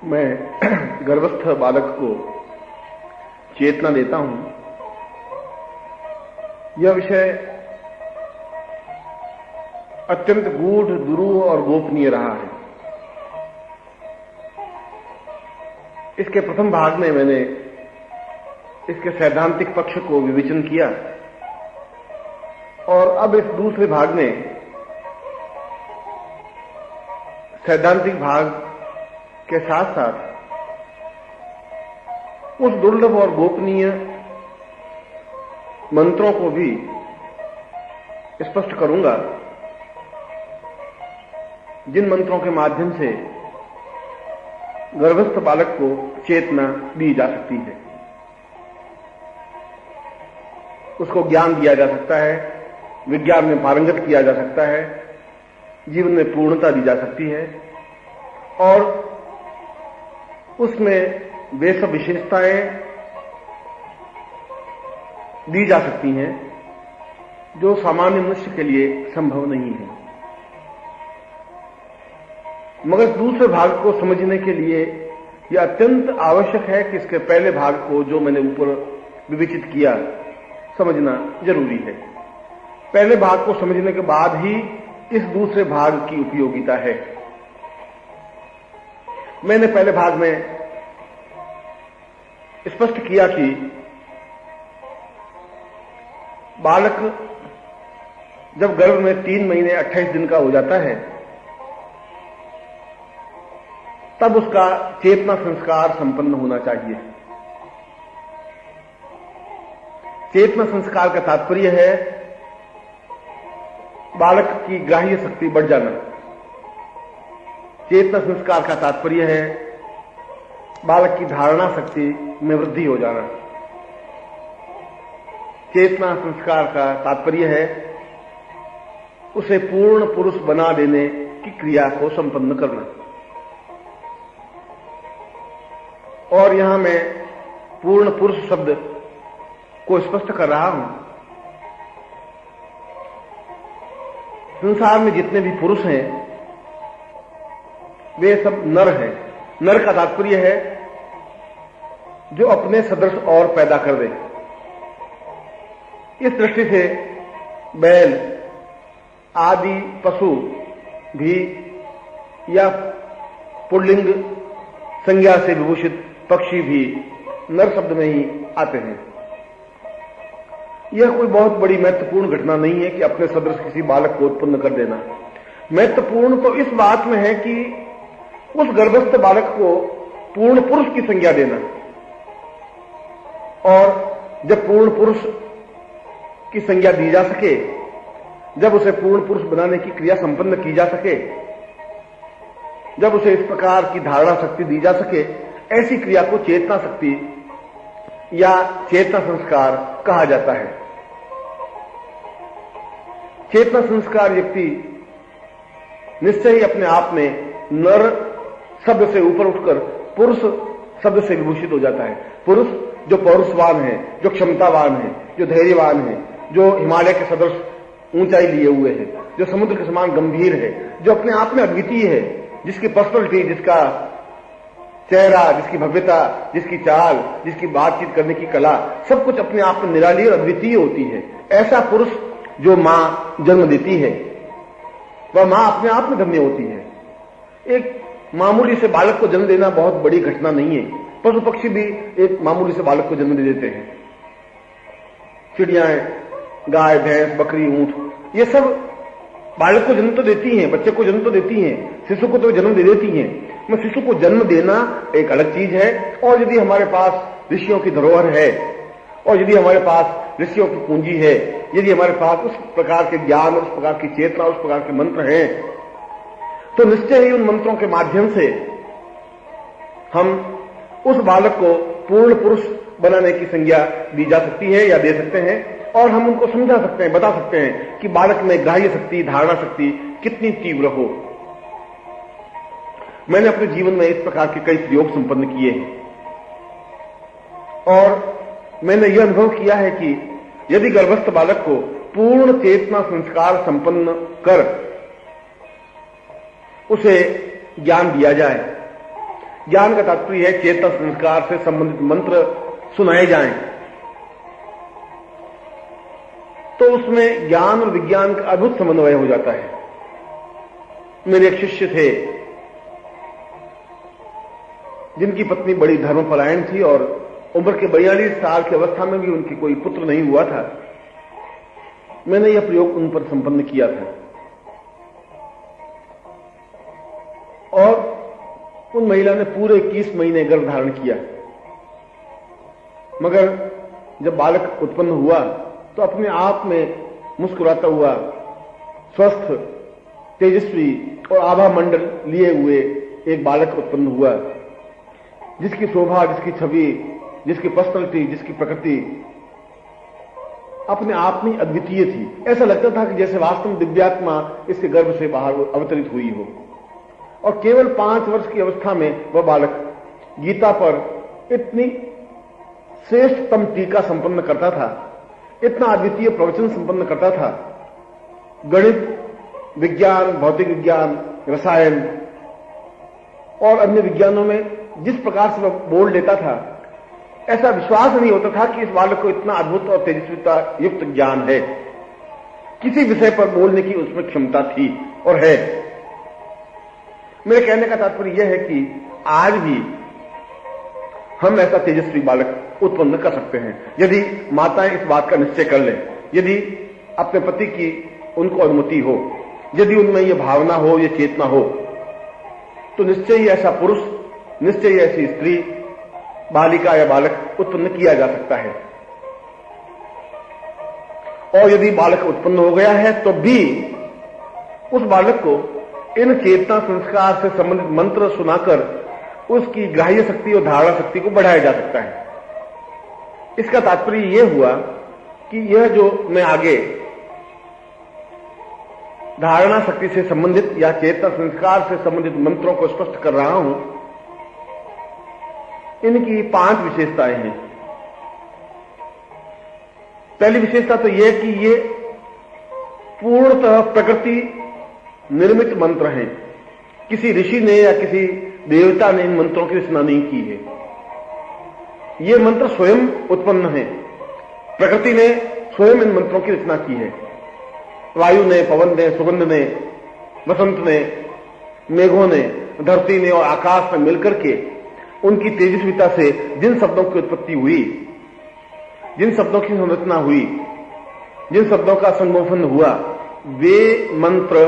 मैं गर्भस्थ बालक को चेतना देता हूं। यह विषय अत्यंत गूढ़, दुरूह और गोपनीय रहा है। इसके प्रथम भाग में मैंने इसके सैद्धांतिक पक्ष को विवेचन किया और अब इस दूसरे भाग में सैद्धांतिक भाग के साथ साथ उस दुर्लभ और गोपनीय मंत्रों को भी स्पष्ट करूंगा जिन मंत्रों के माध्यम से गर्भस्थ बालक को चेतना दी जा सकती है, उसको ज्ञान दिया जा सकता है, विज्ञान में पारंगत किया जा सकता है, जीवन में पूर्णता दी जा सकती है और उसमें वे सब विशेषताएं दी जा सकती हैं जो सामान्य मनुष्य के लिए संभव नहीं है। मगर दूसरे भाग को समझने के लिए यह अत्यंत आवश्यक है कि इसके पहले भाग को, जो मैंने ऊपर विवेचित किया, समझना जरूरी है। पहले भाग को समझने के बाद ही इस दूसरे भाग की उपयोगिता है। मैंने पहले भाग में स्पष्ट किया कि बालक जब गर्भ में 3 महीने 28 दिन का हो जाता है तब उसका चेतना संस्कार संपन्न होना चाहिए। चेतना संस्कार का तात्पर्य है बालक की ग्राह्य शक्ति बढ़ जाना। चेतना संस्कार का तात्पर्य है बालक की धारणा शक्ति में वृद्धि हो जाना। चेतना संस्कार का तात्पर्य है उसे पूर्ण पुरुष बना देने की क्रिया को संपन्न करना। और यहां मैं पूर्ण पुरुष शब्द को स्पष्ट कर रहा हूं। संसार में जितने भी पुरुष हैं वे सब नर हैं। नर का तात्पर्य है जो अपने सदृश और पैदा कर दे। इस दृष्टि से बैल आदि पशु भी या पुल्लिंग संज्ञा से विभूषित पक्षी भी नर शब्द में ही आते हैं। यह कोई बहुत बड़ी महत्वपूर्ण घटना नहीं है कि अपने सदृश किसी बालक को उत्पन्न कर देना। महत्वपूर्ण तो इस बात में है कि उस गर्भस्थ बालक को पूर्ण पुरुष की संज्ञा देना, और जब पूर्ण पुरुष की संज्ञा दी जा सके, जब उसे पूर्ण पुरुष बनाने की क्रिया संपन्न की जा सके, जब उसे इस प्रकार की धारणा शक्ति दी जा सके, ऐसी क्रिया को चेतना शक्ति या चेतना संस्कार कहा जाता है। चेतना संस्कार व्यक्ति निश्चय ही अपने आप में नर शब्द से ऊपर उठकर पुरुष शब्द से विभूषित हो जाता है। पुरुष जो पौरुषवान है, जो क्षमतावान है, जो धैर्यवान है, जो हिमालय के सदृश ऊंचाई लिए हुए है, जो समुद्र के समान गंभीर है, जो अपने आप में अद्वितीय है, जिसकी पर्सनलिटी, जिसका चेहरा, जिसकी भव्यता, जिसकी चाल, जिसकी बातचीत करने की कला, सब कुछ अपने आप में निराली और अद्वितीय होती है। ऐसा पुरुष जो मां जन्म देती है वह मां अपने आप में धन्य होती है। एक मामूली से बालक को जन्म देना बहुत बड़ी घटना नहीं है। पशु पक्षी भी एक मामूली से बालक को जन्म दे देते हैं। चिड़ियाएं, गाय, भैंस, बकरी, ऊंट, ये सब बालक को जन्म तो देती हैं, बच्चे को जन्म तो देती हैं, शिशु को तो जन्म दे देती हैं। मैं शिशु को जन्म देना एक अलग चीज है। और यदि हमारे पास ऋषियों की धरोहर है, और यदि हमारे पास ऋषियों की पूंजी है, यदि हमारे पास उस प्रकार के ज्ञान, उस प्रकार की चेतना, उस प्रकार के मंत्र हैं, तो निश्चय ही उन मंत्रों के माध्यम से हम उस बालक को पूर्ण पुरुष बनाने की संज्ञा दी जा सकती है या दे सकते हैं, और हम उनको समझा सकते हैं, बता सकते हैं कि बालक में ग्राह्य शक्ति, धारणा शक्ति कितनी तीव्र हो। मैंने अपने जीवन में इस प्रकार के कई प्रयोग संपन्न किए हैं और मैंने यह अनुभव किया है कि यदि गर्भस्थ बालक को पूर्ण चेतना संस्कार संपन्न कर उसे ज्ञान दिया जाए, ज्ञान का तात्पर्य है चेतन संस्कार से संबंधित मंत्र सुनाए जाएं, तो उसमें ज्ञान और विज्ञान का अद्भुत समन्वय हो जाता है। मेरे एक शिष्य थे जिनकी पत्नी बड़ी धर्मपरायण थी और उम्र के 42 साल की अवस्था में भी उनकी कोई पुत्र नहीं हुआ था। मैंने यह प्रयोग उन पर संपन्न किया था और उन महिला ने पूरे 21 महीने गर्भ धारण किया, मगर जब बालक उत्पन्न हुआ तो अपने आप में मुस्कुराता हुआ, स्वस्थ, तेजस्वी और आभा मंडल लिए हुए एक बालक उत्पन्न हुआ, जिसकी शोभा, जिसकी छवि, जिसकी पर्सनैलिटी, जिसकी प्रकृति अपने आप में अद्वितीय थी। ऐसा लगता था कि जैसे वास्तव में दिव्यात्मा इसके गर्भ से बाहर अवतरित हुई हो। और केवल 5 वर्ष की अवस्था में वह बालक गीता पर इतनी श्रेष्ठतम टीका संपन्न करता था, इतना अद्वितीय प्रवचन संपन्न करता था। गणित, विज्ञान, भौतिक विज्ञान, रसायन और अन्य विज्ञानों में जिस प्रकार से वह बोल लेता था, ऐसा विश्वास नहीं होता था कि इस बालक को इतना अद्भुत और तेजस्विता युक्त ज्ञान है। किसी विषय पर बोलने की उसमें क्षमता थी और है। मेरे कहने का तात्पर्य यह है कि आज भी हम ऐसा तेजस्वी बालक उत्पन्न कर सकते हैं यदि माताएं इस बात का निश्चय कर लें, यदि अपने पति की उनको अनुमति हो, यदि उनमें यह भावना हो, यह चेतना हो, तो निश्चय ही ऐसा पुरुष, निश्चय ही ऐसी स्त्री, बालिका या बालक उत्पन्न किया जा सकता है। और यदि बालक उत्पन्न हो गया है तो भी उस बालक को इन चेतना संस्कार से संबंधित मंत्र सुनाकर उसकी ग्राह्य शक्ति और धारणा शक्ति को बढ़ाया जा सकता है। इसका तात्पर्य यह हुआ कि यह जो मैं आगे धारणा शक्ति से संबंधित या चेतना संस्कार से संबंधित मंत्रों को स्पष्ट कर रहा हूं, इनकी 5 विशेषताएं हैं। पहली विशेषता तो यह कि ये पूर्णतः प्रकृति निर्मित मंत्र हैं। किसी ऋषि ने या किसी देवता ने इन मंत्रों की रचना नहीं की है। ये मंत्र स्वयं उत्पन्न है, प्रकृति ने स्वयं इन मंत्रों की रचना की है। वायु ने, पवन ने, सुगंध ने, वसंत ने, मेघों ने, धरती ने और आकाश में मिलकर के उनकी तेजस्विता से जिन शब्दों की उत्पत्ति हुई, जिन शब्दों की संरचना हुई, जिन शब्दों का संगोपन हुआ, वे मंत्र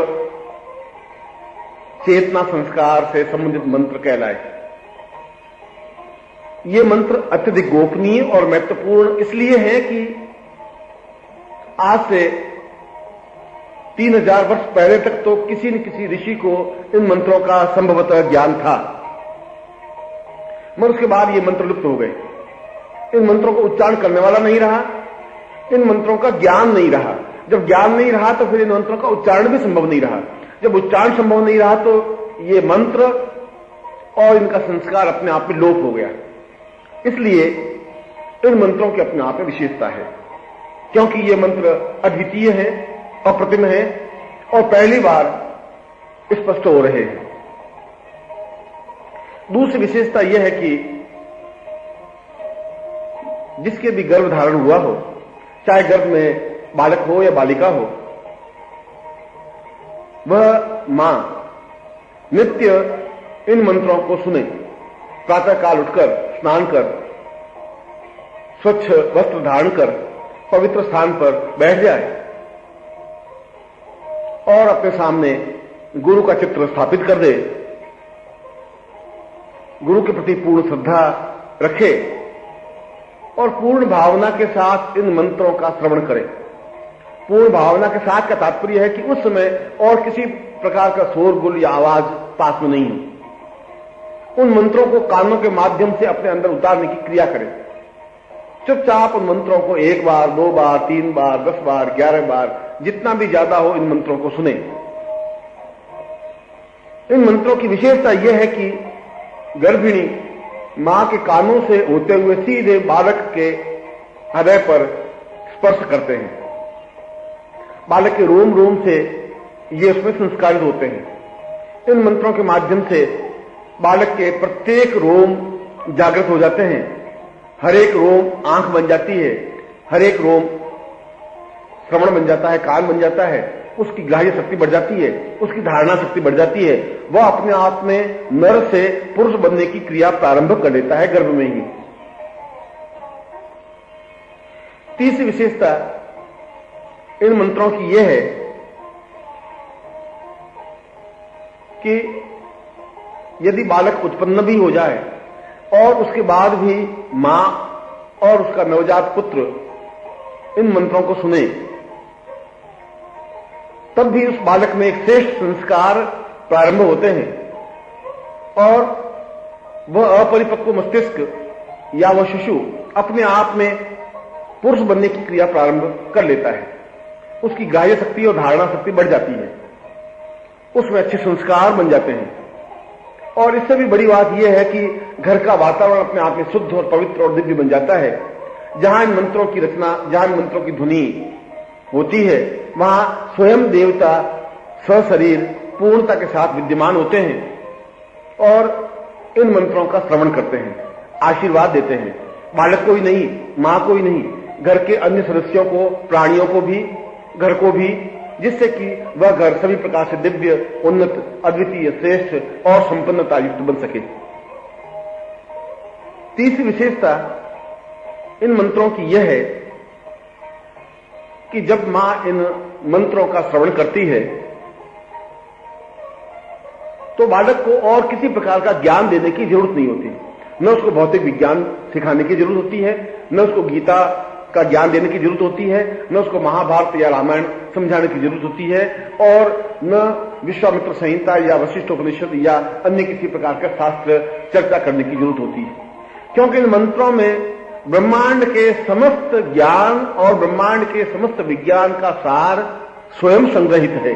चेतना संस्कार से संबंधित मंत्र कहलाए। ये मंत्र अत्यधिक गोपनीय और महत्वपूर्ण इसलिए है कि आज से 3000 वर्ष पहले तक तो किसी न किसी ऋषि को इन मंत्रों का संभवतः ज्ञान था, मगर उसके बाद ये मंत्र लुप्त हो गए। इन मंत्रों को उच्चारण करने वाला नहीं रहा, इन मंत्रों का ज्ञान नहीं रहा। जब ज्ञान नहीं रहा तो फिर इन मंत्रों का उच्चारण भी संभव नहीं रहा। जब उच्चारण संभव नहीं रहा तो ये मंत्र और इनका संस्कार अपने आप में लोप हो गया। इसलिए इन मंत्रों की अपने आप में विशेषता है, क्योंकि ये मंत्र अद्वितीय है, अप्रतिम है और पहली बार स्पष्ट हो रहे हैं। दूसरी विशेषता यह है कि जिसके भी गर्भ धारण हुआ हो, चाहे गर्भ में बालक हो या बालिका हो, वह मां नित्य इन मंत्रों को सुने, प्रातः काल उठकर स्नान कर, स्वच्छ वस्त्र धारण कर पवित्र स्थान पर बैठ जाए और अपने सामने गुरु का चित्र स्थापित कर दे, गुरु के प्रति पूर्ण श्रद्धा रखे और पूर्ण भावना के साथ इन मंत्रों का श्रवण करे। पूर्ण भावना के साथ का तात्पर्य है कि उस समय और किसी प्रकार का शोरगुल या आवाज पास में नहीं हो। उन मंत्रों को कानों के माध्यम से अपने अंदर उतारने की क्रिया करें। चुपचाप उन मंत्रों को 1 बार, 2 बार, 3 बार, 10 बार, 11 बार, जितना भी ज्यादा हो इन मंत्रों को सुने। इन मंत्रों की विशेषता यह है कि गर्भिणी मां के कानों से होते हुए सीधे बालक के हृदय पर स्पर्श करते हैं। बालक के रोम रोम से ये उसमें संस्कारित होते हैं। इन मंत्रों के माध्यम से बालक के प्रत्येक रोम जागृत हो जाते हैं, हर एक रोम आंख बन जाती है, हर एक रोम श्रवण बन जाता है, कान बन जाता है, उसकी ग्राह्य शक्ति बढ़ जाती है, उसकी धारणा शक्ति बढ़ जाती है, वह अपने आप में नर से पुरुष बनने की क्रिया प्रारंभ कर लेता है गर्भ में ही। तीसरी विशेषता इन मंत्रों की यह है कि यदि बालक उत्पन्न भी हो जाए और उसके बाद भी मां और उसका नवजात पुत्र इन मंत्रों को सुने, तब भी उस बालक में एक श्रेष्ठ संस्कार प्रारंभ होते हैं और वह अपरिपक्व मस्तिष्क या वह शिशु अपने आप में पुरुष बनने की क्रिया प्रारंभ कर लेता है। उसकी ग्राह्य शक्ति और धारणा शक्ति बढ़ जाती है, उसमें अच्छे संस्कार बन जाते हैं। और इससे भी बड़ी बात यह है कि घर का वातावरण अपने आप में शुद्ध और पवित्र और दिव्य बन जाता है। जहां इन मंत्रों की रचना, जहां इन मंत्रों की ध्वनि होती है, वहां स्वयं देवता सशरीर पूर्णता के साथ विद्यमान होते हैं और इन मंत्रों का श्रवण करते हैं, आशीर्वाद देते हैं। बालक को ही नहीं, मां को ही नहीं, घर के अन्य सदस्यों को, प्राणियों को भी, घर को भी, जिससे कि वह घर सभी प्रकार से दिव्य, उन्नत, अद्वितीय, श्रेष्ठ और संपन्नता युक्त बन सके। तीसरी विशेषता इन मंत्रों की यह है कि जब मां इन मंत्रों का श्रवण करती है तो बालक को और किसी प्रकार का ज्ञान देने की जरूरत नहीं होती। न उसको भौतिक विज्ञान सिखाने की जरूरत होती है, न उसको गीता का ज्ञान देने की जरूरत होती है, न उसको महाभारत या रामायण समझाने की जरूरत होती है, और न विश्वामित्र संहिता या वशिष्ठोपनिषद या अन्य किसी प्रकार का शास्त्र चर्चा करने की जरूरत होती है। क्योंकि इन मंत्रों में ब्रह्मांड के समस्त ज्ञान और ब्रह्मांड के समस्त विज्ञान का सार स्वयं संग्रहित है।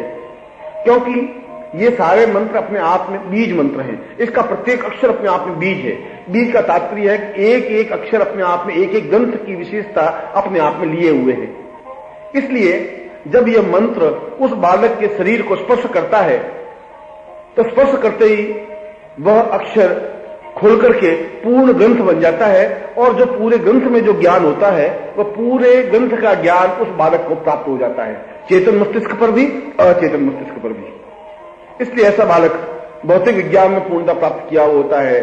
क्योंकि ये सारे मंत्र अपने आप में बीज मंत्र हैं। इसका प्रत्येक अक्षर अपने आप में बीज है। बीज का तात्पर्य है कि एक एक अक्षर अपने आप में एक एक ग्रंथ की विशेषता अपने आप में लिए हुए है। इसलिए जब यह मंत्र उस बालक के शरीर को स्पर्श करता है तो स्पर्श करते ही वह अक्षर खोल करके पूर्ण ग्रंथ बन जाता है, और जो पूरे ग्रंथ में जो ज्ञान होता है वह पूरे ग्रंथ का ज्ञान उस बालक को प्राप्त हो जाता है, चेतन मस्तिष्क पर भी, अचेतन मस्तिष्क पर भी। इसलिए ऐसा बालक भौतिक विज्ञान में पूर्णता प्राप्त किया होता है,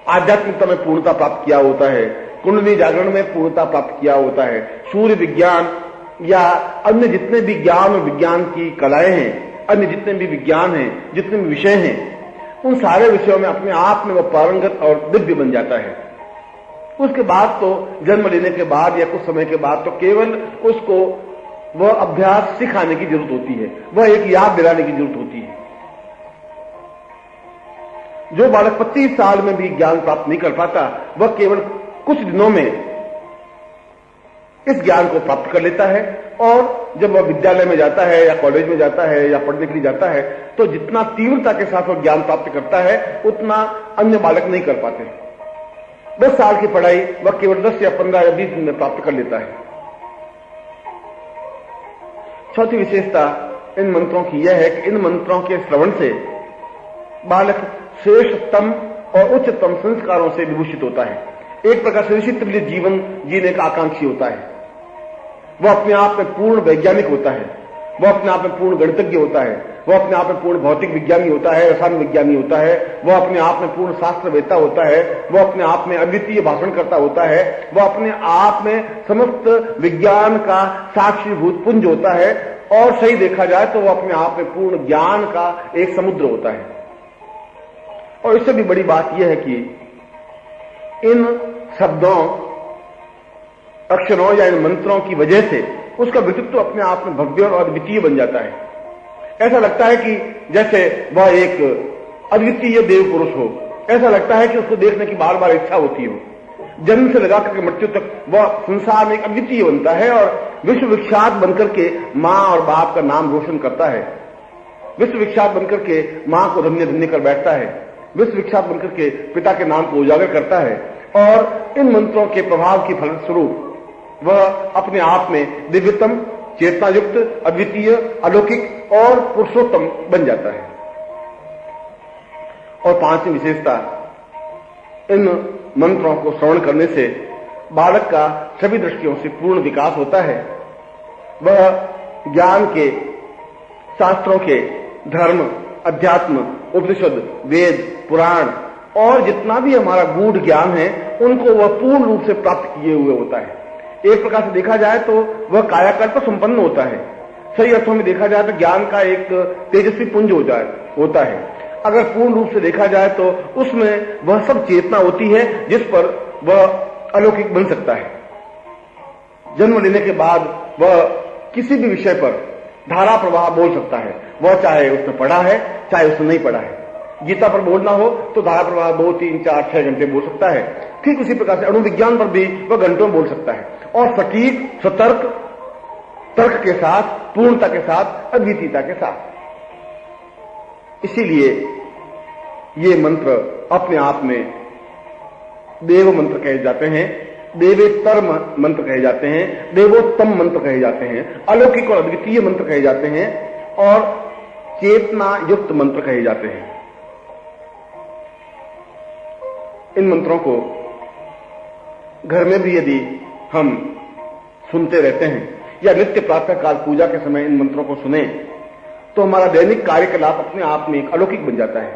आध्यात्मिकता में पूर्णता प्राप्त किया होता है, कुंडली जागरण में पूर्णता प्राप्त किया होता है, सूर्य विज्ञान या अन्य जितने भी ज्ञान और विज्ञान की कलाएं हैं, अन्य जितने भी विज्ञान हैं, जितने भी विषय हैं, उन सारे विषयों में अपने आप में वह पारंगत और दिव्य बन जाता है। उसके बाद तो जन्म लेने के बाद या कुछ समय के बाद तो केवल उसको वह अभ्यास सिखाने की जरूरत होती है, वह एक याद दिलाने की जरूरत होती है। जो बालक 25 साल में भी ज्ञान प्राप्त नहीं कर पाता, वह केवल कुछ दिनों में इस ज्ञान को प्राप्त कर लेता है, और जब वह विद्यालय में जाता है या कॉलेज में जाता है या पढ़ने के लिए जाता है तो जितना तीव्रता के साथ वह ज्ञान प्राप्त करता है उतना अन्य बालक नहीं कर पाते। 10 साल की पढ़ाई वह केवल 10 या 15 या 20 दिन में प्राप्त कर लेता है। चौथी विशेषता इन मंत्रों की यह है कि इन मंत्रों के श्रवण से बालक श्रेष्ठतम और उच्चतम संस्कारों से विभूषित होता है। एक प्रकार से निश्चित जीवन जीने का आकांक्षी होता है। वह अपने आप में पूर्ण वैज्ञानिक होता है, वह अपने आप में पूर्ण गणितज्ञ होता है, वह अपने आप में पूर्ण भौतिक विज्ञानी होता है, रसायन विज्ञानी होता है, वह अपने आप में पूर्ण शास्त्रवेत्ता होता है, वह अपने आप में अद्वितीय भाषणकर्ता होता है, वह अपने आप में समस्त विज्ञान का साक्षीभूत पुंज होता है, और सही देखा जाए तो वह अपने आप में पूर्ण ज्ञान का एक समुद्र होता है। और इससे भी बड़ी बात यह है कि इन शब्दों, अक्षरों या इन मंत्रों की वजह से उसका व्यक्तित्व अपने आप में भव्य और अद्वितीय बन जाता है। ऐसा लगता है कि जैसे वह एक अद्वितीय देव पुरुष हो, ऐसा लगता है कि उसको देखने की बार बार इच्छा होती हो। जन्म से लगा करके मृत्यु तक वह संसार में एक अद्वितीय बनता है और विश्व विख्यात बनकर के मां और बाप का नाम रोशन करता है, विश्व विख्यात बनकर के मां को धन्य धन्य कर बैठता है, विश्व विख्यात बनकर के पिता के नाम को उजागर करता है, और इन मंत्रों के प्रभाव की फलस्वरूप वह अपने आप में दिव्यतम, चेतनायुक्त, अद्वितीय, अलौकिक और पुरुषोत्तम बन जाता है। और पांचवी विशेषता, इन मंत्रों को श्रवण करने से बालक का सभी दृष्टियों से पूर्ण विकास होता है। वह ज्ञान के, शास्त्रों के, धर्म, अध्यात्म, उपनिषद, वेद, पुराण और जितना भी हमारा गूढ़ ज्ञान है उनको वह पूर्ण रूप से प्राप्त किए हुए होता है। एक प्रकार से देखा जाए तो वह कायाकल्प संपन्न होता है। सही अर्थों में देखा जाए तो ज्ञान का एक तेजस्वी पुंज होता है। अगर पूर्ण रूप से देखा जाए तो उसमें वह सब चेतना होती है जिस पर वह अलौकिक बन सकता है। जन्म लेने के बाद वह किसी भी विषय पर धारा प्रवाह बोल सकता है, वह चाहे उसने पढ़ा है चाहे उसने नहीं पढ़ा है। गीता पर बोलना हो तो धारा प्रवाह 2, 3, 4, 6 घंटे बोल सकता है। ठीक उसी प्रकार से अणुविज्ञान पर भी वह घंटों में बोल सकता है और सटीक, सतर्क, तर्क के साथ, पूर्णता के साथ, अद्वितीयता के साथ। इसीलिए ये मंत्र अपने आप में देव मंत्र कहे जाते हैं, देवेतर मंत्र कहे जाते हैं, देवोत्तम मंत्र कहे जाते हैं, अलौकिक और अद्वितीय मंत्र कहे जाते हैं और चेतना युक्त मंत्र कहे जाते हैं। इन मंत्रों को घर में भी यदि हम सुनते रहते हैं या नित्य प्रातः काल पूजा के समय इन मंत्रों को सुने तो हमारा दैनिक कार्यकलाप अपने आप में एक अलौकिक बन जाता है।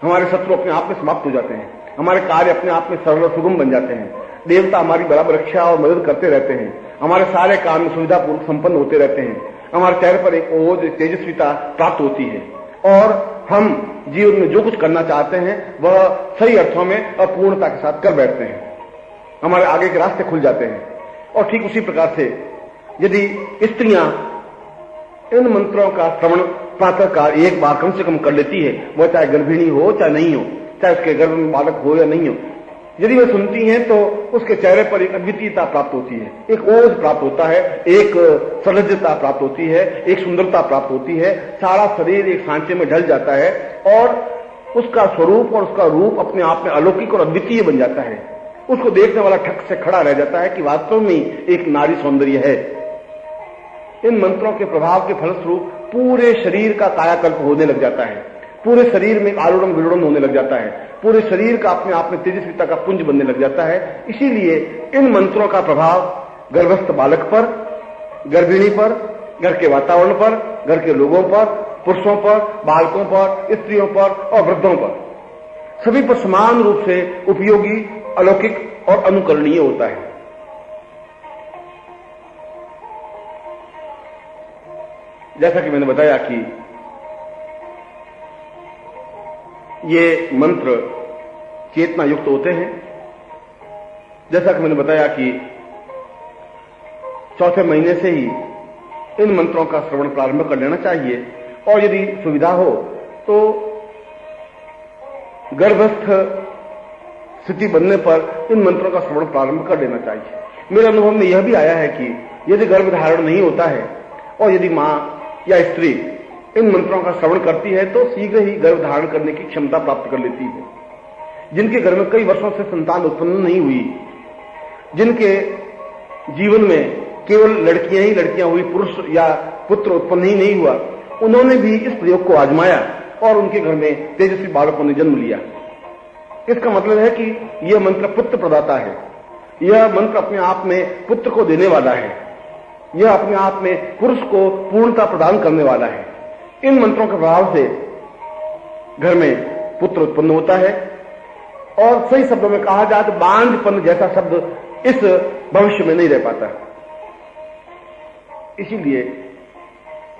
हमारे शत्रु अपने आप में समाप्त हो जाते हैं, हमारे कार्य अपने आप में सरल और सुगम बन जाते हैं, देवता हमारी बराबर रक्षा और मदद करते रहते हैं, हमारे सारे काम सुविधापूर्वक संपन्न होते रहते हैं, हमारे चेहरे पर एक ओज, तेजस्विता प्राप्त होती है और हम जीवन में जो कुछ करना चाहते हैं वह सही अर्थों में अपूर्णता के साथ कर बैठते हैं। हमारे आगे के रास्ते खुल जाते हैं। और ठीक उसी प्रकार से यदि स्त्रियां इन मंत्रों का श्रवण प्रातःकाल एक बार कम से कम कर लेती है, वह चाहे गर्भिणी हो चाहे नहीं हो, चाहे उसके गर्भ में बालक हो या नहीं हो, यदि वे सुनती हैं तो उसके चेहरे पर एक अद्वितीयता प्राप्त होती है, एक ओज प्राप्त होता है, एक सलज्जता प्राप्त होती है, एक सुंदरता प्राप्त होती है, सारा शरीर एक सांचे में ढल जाता है और उसका स्वरूप और उसका रूप अपने आप में अलौकिक और अद्वितीय बन जाता है। उसको देखने वाला ठक से खड़ा रह जाता है कि वास्तव में एक नारी सौंदर्य है। इन मंत्रों के प्रभाव के फलस्वरूप पूरे शरीर का कायाकल्प होने लग जाता है, पूरे शरीर में आलोड़न विलोड़न होने लग जाता है, पूरे शरीर का अपने आप में तेजस्विता का पुंज बनने लग जाता है। इसीलिए इन मंत्रों का प्रभाव गर्भस्थ बालक पर, गर्भिणी पर, घर के वातावरण पर, घर के लोगों पर, पुरुषों पर, बालकों पर, स्त्रियों पर और वृद्धों पर, सभी पर समान रूप से उपयोगी, अलौकिक और अनुकरणीय होता है। जैसा कि मैंने बताया कि ये मंत्र चेतना युक्त होते हैं। जैसा कि मैंने बताया कि चौथे महीने से ही इन मंत्रों का श्रवण प्रारंभ कर लेना चाहिए और यदि सुविधा हो तो गर्भस्थ स्थिति बनने पर इन मंत्रों का श्रवण प्रारंभ कर लेना चाहिए। मेरे अनुभव में यह भी आया है कि यदि गर्भ धारण नहीं होता है और यदि मां या स्त्री इन मंत्रों का श्रवण करती है तो शीघ्र ही गर्भ धारण करने की क्षमता प्राप्त कर लेती है। जिनके घर में कई वर्षों से संतान उत्पन्न नहीं हुई, जिनके जीवन में केवल लड़कियां ही लड़कियां हुई, पुरुष या पुत्र उत्पन्न ही नहीं हुआ, उन्होंने भी इस प्रयोग को आजमाया और उनके घर में तेजस्वी बालकों ने जन्म लिया। इसका मतलब है कि यह मंत्र पुत्र प्रदाता है, यह मंत्र अपने आप में पुत्र को देने वाला है, यह अपने आप में पुरुष को पूर्णता प्रदान करने वाला है। इन मंत्रों के प्रभाव से घर में पुत्र उत्पन्न होता है और सही शब्दों में कहा जाए तो बांझपन जैसा शब्द इस भविष्य में नहीं रह पाता। इसीलिए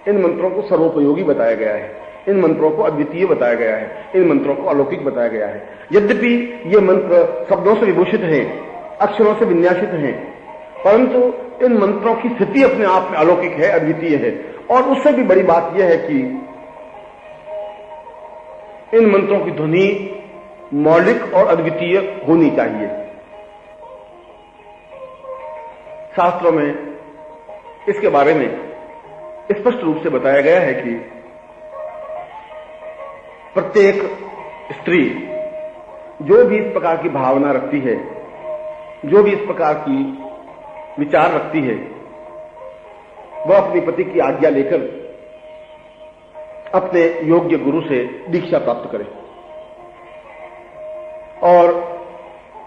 इन मंत्रों को सर्वोपयोगी बताया गया है, इन मंत्रों को अद्वितीय बताया गया है, इन मंत्रों को अलौकिक बताया गया है। यद्यपि ये मंत्र शब्दों से विभूषित हैं, अक्षरों से विन्यासित हैं, परंतु इन मंत्रों की स्थिति अपने आप में अलौकिक है, अद्वितीय है। और उससे भी बड़ी बात यह है कि इन मंत्रों की ध्वनि मौलिक और अद्वितीय होनी चाहिए। शास्त्रों में इसके बारे में स्पष्ट रूप से बताया गया है कि प्रत्येक स्त्री जो भी इस प्रकार की भावना रखती है, जो भी इस प्रकार की विचार रखती है, वह अपने पति की आज्ञा लेकर अपने योग्य गुरु से दीक्षा प्राप्त करे। और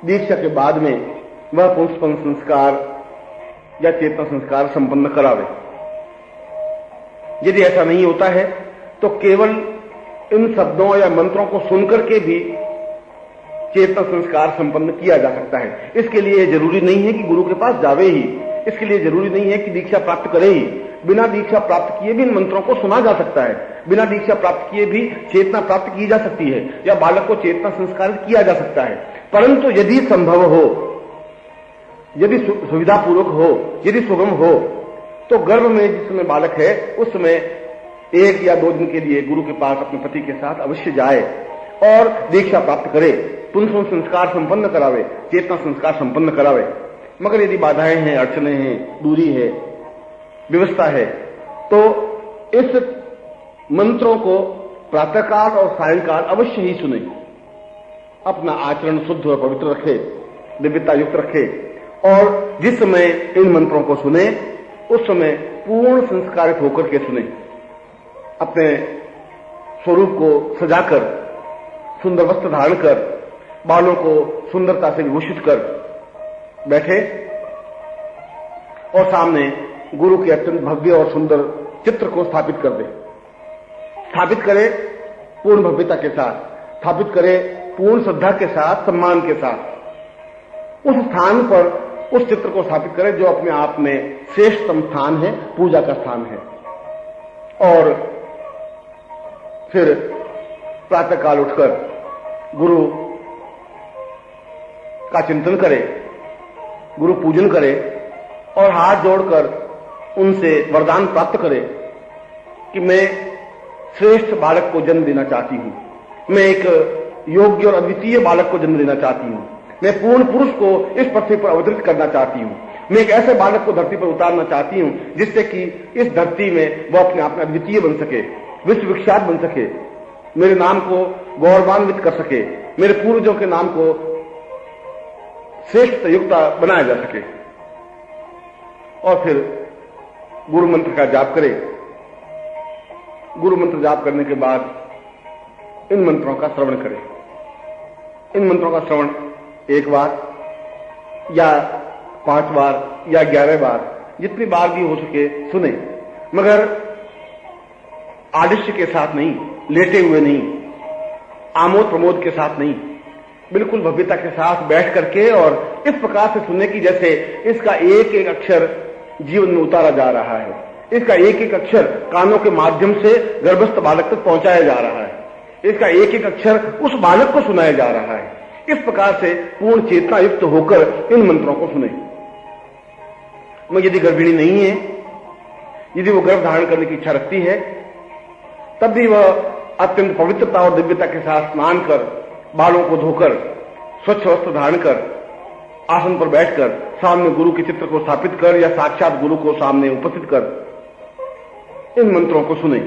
दीक्षा के बाद में वह पुंसपन संस्कार या चेतना संस्कार संपन्न करावे। यदि ऐसा नहीं होता है तो केवल इन शब्दों या मंत्रों को सुनकर के भी चेतना संस्कार संपन्न किया जा सकता है। इसके लिए जरूरी नहीं है कि गुरु के पास जावे ही, इसके लिए जरूरी नहीं है कि दीक्षा प्राप्त करे ही। बिना दीक्षा प्राप्त किए भी इन मंत्रों को सुना जा सकता है, बिना दीक्षा प्राप्त किए भी चेतना प्राप्त की जा सकती है या बालक को चेतना संस्कारित किया जा सकता है। परंतु यदि संभव हो, यदि सुविधापूर्वक हो, यदि सुगम हो, तो गर्भ में जिस समय बालक है उस समय 1 या 2 दिन के लिए गुरु के पास अपने पति के साथ अवश्य जाए और दीक्षा प्राप्त करे, पुंसपन संस्कार संपन्न करावे, चेतना संस्कार संपन्न करावे। मगर यदि बाधाएं हैं, अड़चने हैं, दूरी है, व्यवस्था है, तो इस मंत्रों को प्रातःकाल और सायंकाल अवश्य ही सुने। अपना आचरण शुद्ध और पवित्र रखे, दिव्यता युक्त रखे और जिस समय इन मंत्रों को सुने उस समय पूर्ण संस्कारित होकर के सुने। अपने स्वरूप को सजाकर, सुंदर वस्त्र धारण कर, बालों को सुंदरता से विभूषित कर बैठे और सामने गुरु के अत्यंत भव्य और सुंदर चित्र को स्थापित कर दे। स्थापित करे पूर्ण भव्यता के साथ, स्थापित करे पूर्ण श्रद्धा के साथ, सम्मान के साथ। उस स्थान पर उस चित्र को स्थापित करे जो अपने आप में श्रेष्ठतम स्थान है, पूजा का स्थान है। और फिर प्रातःकाल उठकर गुरु का चिंतन करे, गुरु पूजन करे और हाथ जोड़कर उनसे वरदान प्राप्त करे कि मैं श्रेष्ठ बालक को जन्म देना चाहती हूं, मैं एक योग्य और अद्वितीय बालक को जन्म देना चाहती हूं, मैं पूर्ण पुरुष को इस पृथ्वी पर अवतरित करना चाहती हूं, मैं एक ऐसे बालक को धरती पर उतारना चाहती हूं जिससे कि इस धरती में वह अपने आप में अद्वितीय बन सके, विश्व विख्यात बन सके, मेरे नाम को गौरवान्वित कर सके, मेरे पूर्वजों के नाम को श्रेष्ठ युक्त बनाया जा सके। और फिर गुरु मंत्र का जाप करे। गुरु मंत्र जाप करने के बाद इन मंत्रों का श्रवण करे। इन मंत्रों का श्रवण 1 बार या 5 बार या 11 बार, जितनी बार भी हो सके सुने, मगर आदिश्य के साथ नहीं, लेटे हुए नहीं, आमोद प्रमोद के साथ नहीं, बिल्कुल भव्यता के साथ बैठ करके और इस प्रकार से सुनने की जैसे इसका एक एक अक्षर जीवन में उतारा जा रहा है, इसका एक एक अक्षर कानों के माध्यम से गर्भस्थ बालक तक पहुंचाया जा रहा है, इसका एक एक अक्षर उस बालक को सुनाया जा रहा है। इस प्रकार से पूर्ण चेतना युक्त होकर इन मंत्रों को सुने। मगर यदि गर्भिणी नहीं है, यदि वो गर्भ धारण करने की इच्छा रखती है, तब भी वह अत्यंत पवित्रता और दिव्यता के साथ स्नान कर, बालों को धोकर, स्वच्छ वस्त्र धारण कर, आसन पर बैठकर सामने गुरु के चित्र को स्थापित कर या साक्षात गुरु को सामने उपस्थित कर इन मंत्रों को सुने।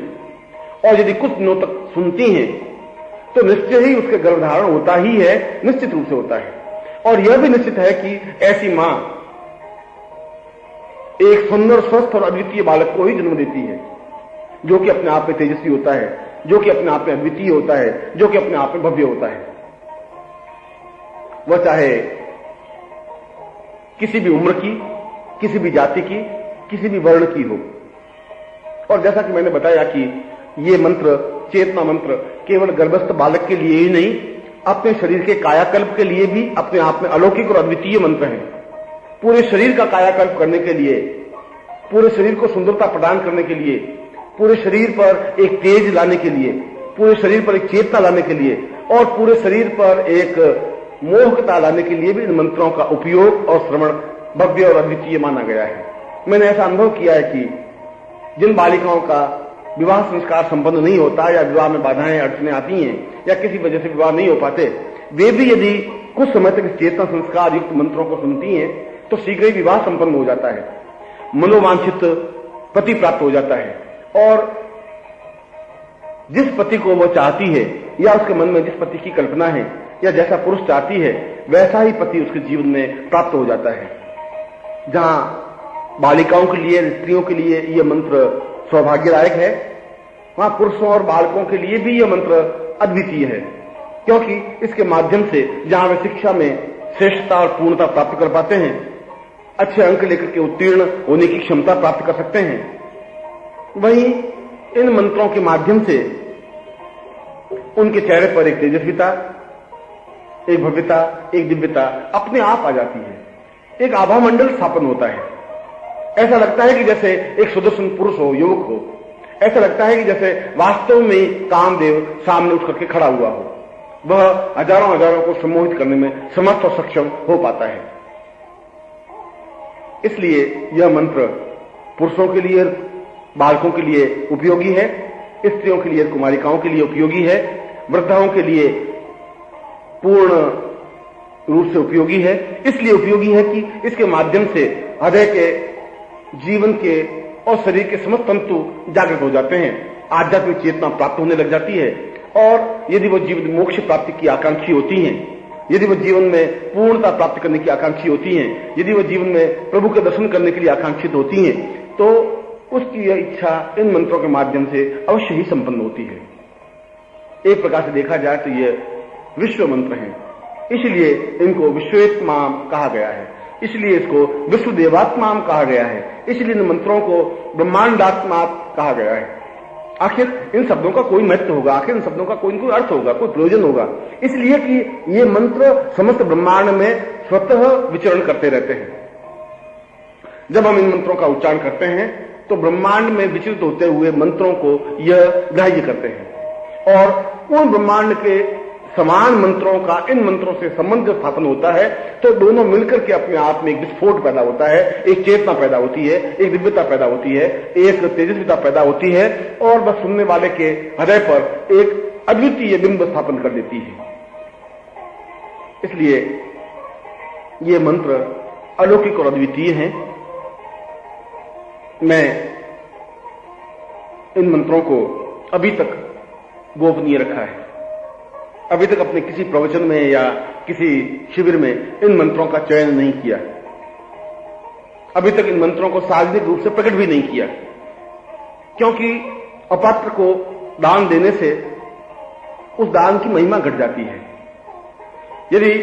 और यदि कुछ दिनों तक सुनती हैं तो निश्चय ही उसके गर्भधारण होता ही है, निश्चित रूप से होता है। और यह भी निश्चित है कि ऐसी मां एक सुंदर, स्वस्थ और अद्वितीय बालक को ही जन्म देती है, जो कि अपने आप में तेजस्वी होता है, जो कि अपने आप में अद्वितीय होता है, जो कि अपने आप में भव्य होता है। वह चाहे किसी भी उम्र की, किसी भी जाति की, किसी भी वर्ण की हो। और जैसा कि मैंने बताया कि ये मंत्र, चेतना मंत्र, केवल गर्भस्थ बालक के लिए ही नहीं, अपने शरीर के कायाकल्प के लिए भी अपने आप में अलौकिक और अद्वितीय मंत्र हैं। पूरे शरीर का कायाकल्प करने के लिए, पूरे शरीर को सुंदरता प्रदान करने के लिए, पूरे शरीर पर एक तेज लाने के लिए, पूरे शरीर पर एक चेतना लाने के लिए और पूरे शरीर पर एक मोहकता लाने के लिए भी इन मंत्रों का उपयोग और श्रवण भव्य और अद्वितीय माना गया है। मैंने ऐसा अनुभव किया है कि जिन बालिकाओं का विवाह संस्कार संपन्न नहीं होता या विवाह में बाधाएं, अड़चने आती हैं या किसी वजह से विवाह नहीं हो पाते, वे भी यदि कुछ समय तक चेतना संस्कार युक्त मंत्रों को सुनती हैं तो शीघ्र ही विवाह संपन्न हो जाता है, मनोवांछित पति प्राप्त हो जाता है और जिस पति को वो चाहती है या उसके मन में जिस पति की कल्पना है या जैसा पुरुष चाहती है वैसा ही पति उसके जीवन में प्राप्त हो जाता है। जहां बालिकाओं के लिए, स्त्रियों के लिए यह मंत्र सौभाग्यदायक है, वहां पुरुषों और बालकों के लिए भी यह मंत्र अद्वितीय है क्योंकि इसके माध्यम से जहां वे शिक्षा में श्रेष्ठता और पूर्णता प्राप्त कर पाते हैं, अच्छे अंक लेकर के उत्तीर्ण होने की क्षमता प्राप्त कर सकते हैं, वहीं इन मंत्रों के माध्यम से उनके चेहरे पर एक तेजस्विता, एक भव्यता, एक दिव्यता अपने आप आ जाती है। एक आभा मंडल स्थापन होता है। ऐसा लगता है कि जैसे एक सुदर्शन पुरुष हो, युवक हो। ऐसा लगता है कि जैसे वास्तव में कामदेव सामने उठ करके खड़ा हुआ हो। वह हजारों हजारों को सम्मोहित करने में समर्थ और सक्षम हो पाता है। इसलिए यह मंत्र पुरुषों के लिए, बालकों के लिए उपयोगी है, स्त्रियों के लिए, कुमारिकाओं के लिए उपयोगी है, वृद्धाओं के लिए पूर्ण रूप से उपयोगी है। इसलिए उपयोगी है कि इसके माध्यम से हृदय के, जीवन के और शरीर के समस्त तंतु जागृत हो जाते हैं, आध्यात्मिक चेतना प्राप्त होने लग जाती है। और यदि वो जीवन मोक्ष प्राप्ति की आकांक्षी होती हैं, यदि वो जीवन में पूर्णता प्राप्त करने की आकांक्षी होती हैं, यदि वो जीवन में प्रभु के दर्शन करने के लिए आकांक्षित होती हैं, तो उसकी यह इच्छा इन मंत्रों के माध्यम से अवश्य ही संपन्न होती है। एक प्रकार से देखा जाए तो ये विश्व मंत्र हैं, इसलिए इनको विश्वेत्मा कहा गया है, इसलिए इसको विश्व देवात्मा कहा गया है, इसलिए इन मंत्रों को ब्रह्मांडात्मा कहा गया है। आखिर इन शब्दों का कोई महत्व होगा, आखिर इन शब्दों का कोई कोई अर्थ होगा, कोई प्रयोजन होगा, इसलिए कि ये मंत्र समस्त ब्रह्मांड में स्वतः विचरण करते रहते हैं। जब हम इन मंत्रों का उच्चारण करते हैं तो ब्रह्मांड में विचलित होते हुए मंत्रों को यह ग्राह्य करते हैं और उन ब्रह्मांड के समान मंत्रों का इन मंत्रों से संबंध स्थापन होता है, तो दोनों मिलकर के अपने आप में एक विस्फोट पैदा होता है, एक चेतना पैदा होती है, एक दिव्यता पैदा होती है, एक तेजस्विता पैदा होती है और बस सुनने वाले के हृदय पर एक अद्वितीय बिंब स्थापन कर देती है। इसलिए ये मंत्र अलौकिक और अद्वितीय हैं। मैं इन मंत्रों को अभी तक गोपनीय रखा है। अभी तक अपने किसी प्रवचन में या किसी शिविर में इन मंत्रों का चयन नहीं किया। अभी तक इन मंत्रों को सार्वजनिक रूप से प्रकट भी नहीं किया, क्योंकि अपात्र को दान देने से उस दान की महिमा घट जाती है। यदि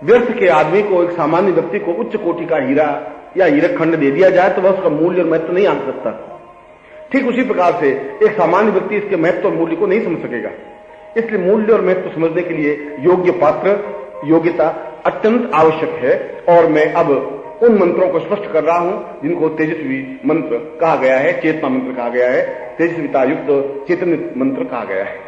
व्यर्थ के आदमी को, एक सामान्य व्यक्ति को उच्च कोटि का हीरा या हीरक खंड दे दिया जाए तो वह उसका मूल्य और महत्व नहीं आंक सकता। ठीक उसी प्रकार से एक सामान्य व्यक्ति इसके महत्व और मूल्य को नहीं समझ सकेगा। इसलिए मूल्य और महत्व समझने के लिए योग्य पात्र, योग्यता अत्यंत आवश्यक है। और मैं अब उन मंत्रों को स्पष्ट कर रहा हूं जिनको तेजस्वी मंत्र कहा गया है, चेतना मंत्र कहा गया है, तेजस्विता युक्त चैतन्य मंत्र कहा गया है।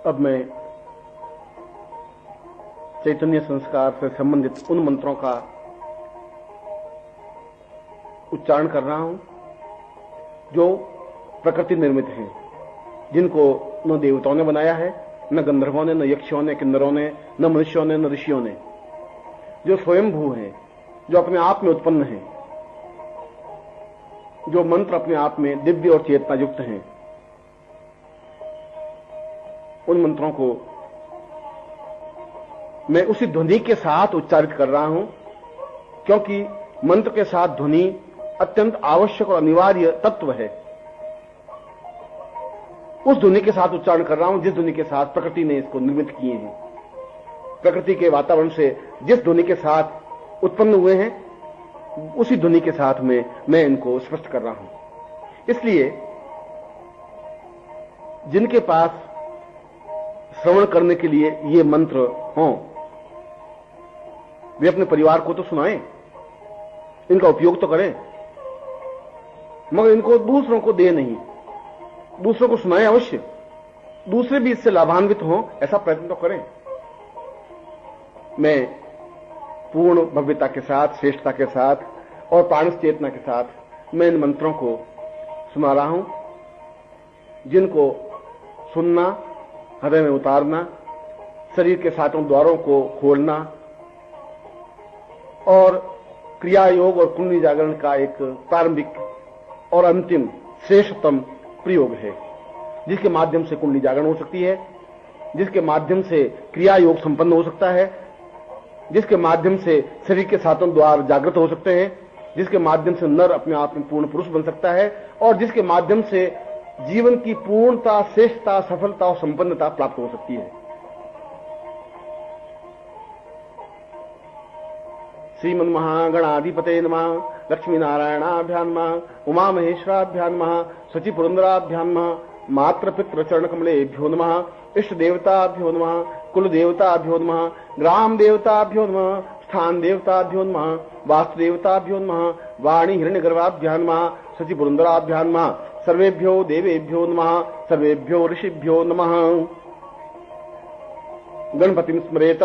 अब मैं चैतन्य संस्कार से संबंधित उन मंत्रों का उच्चारण कर रहा हूं जो प्रकृति निर्मित हैं, जिनको न देवताओं ने बनाया है, न गंधर्वों ने, न यक्षों ने, किन्नरों ने, न मनुष्यों ने, न ऋषियों ने, जो स्वयंभू हैं, जो अपने आप में उत्पन्न हैं, जो मंत्र अपने आप में दिव्य और चेतना युक्त हैं। उन मंत्रों को मैं उसी ध्वनि के साथ उच्चारित कर रहा हूं, क्योंकि मंत्र के साथ ध्वनि अत्यंत आवश्यक और अनिवार्य तत्व है। उस ध्वनि के साथ उच्चारण कर रहा हूं जिस ध्वनि के साथ प्रकृति ने इसको निर्मित किए हैं। प्रकृति के वातावरण से जिस ध्वनि के साथ उत्पन्न हुए हैं, उसी ध्वनि के साथ में मैं इनको स्पष्ट कर रहा हूं। इसलिए जिनके पास श्रवण करने के लिए ये मंत्र हों, वे अपने परिवार को तो सुनाएं, इनका उपयोग तो करें, मगर इनको दूसरों को दे नहीं। दूसरों को सुनाएं अवश्य, दूसरे भी इससे लाभान्वित हों, ऐसा प्रयत्न तो करें। मैं पूर्ण भव्यता के साथ, श्रेष्ठता के साथ और प्राणस चेतना के साथ मैं इन मंत्रों को सुना रहा हूं, जिनको सुनना, हृदय में उतारना, शरीर के सातों द्वारों को खोलना और क्रिया योग और कुंडली जागरण का एक प्रारंभिक और अंतिम श्रेष्ठतम प्रयोग है, जिसके माध्यम से कुंडली जागरण हो सकती है, जिसके माध्यम से क्रिया योग संपन्न हो सकता है, जिसके माध्यम से शरीर के सातों द्वार जागृत हो सकते हैं, जिसके माध्यम से नर अपने आप में पूर्ण पुरुष बन सकता है और जिसके माध्यम से जीवन की पूर्णता, श्रेष्ठता, सफलता और संपन्नता प्राप्त हो सकती है। श्रीमन् महागणाधिपते नमः, लक्ष्मी नारायणाभ्यां नमः, उमा महेश्वराभ्यां नमः, सचि पुरंदराभ्यां नमः, मात्र पितृ चरण कमलेभ्यो नमः, इष्ट देवताभ्यो नमः, कुल देवताभ्यो नमः, ग्राम देवताभ्यो नमः, स्थान देवताभ्यो नमः, वास्तु देवताभ्यो नमः, वाणी हिरण्यगर्भाभ्यां नमः, सचि पुरंदराभ्यां नमः, सर्वेभ्यो देवेभ्यो नमः, सर्वेभ्यो ऋषिभ्यो नमः। गणपतिं स्मरेत।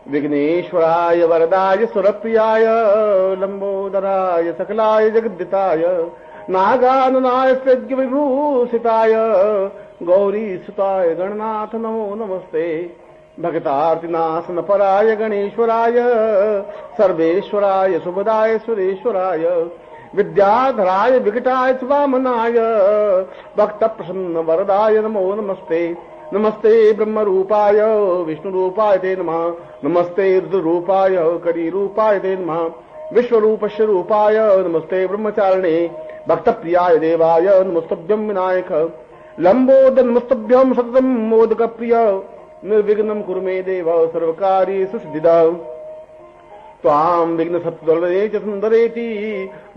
विघ्नेश्वराय वरदाय सुरप्रियाय लंबोदराय सकलाय जगद्दिताय नागाननाय विभूषिताय गौरी सुताय गणनाथ नमो नमस्ते। भक्तार्तिनाशन पराय गणेश्वराय सर्वेश्वराय सुभदाय सुरेश्वराय विद्याधराय विकटाय वामनाय भक्त प्रसन्न वरदाय नमो नमस्ते। नमस्ते ब्रह्म रूपाय विष्णु रूपाय ते नमः, नमस्ते रुद्र रूपाय करी रूपाय ते नमः, विश्वरूपस्य रूपाय नमस्ते ब्रह्मचारिणे भक्त प्रियाय देवाय नमस्तभ्यं विनायक लंबोदर नमस्तभ्यं सततं मोदक प्रिय निर्विघ्नं कुरु मे देव सर्वकार्येषु सिद्धिदा। त्वां विघ्न सत्वरदे च सुंदरेति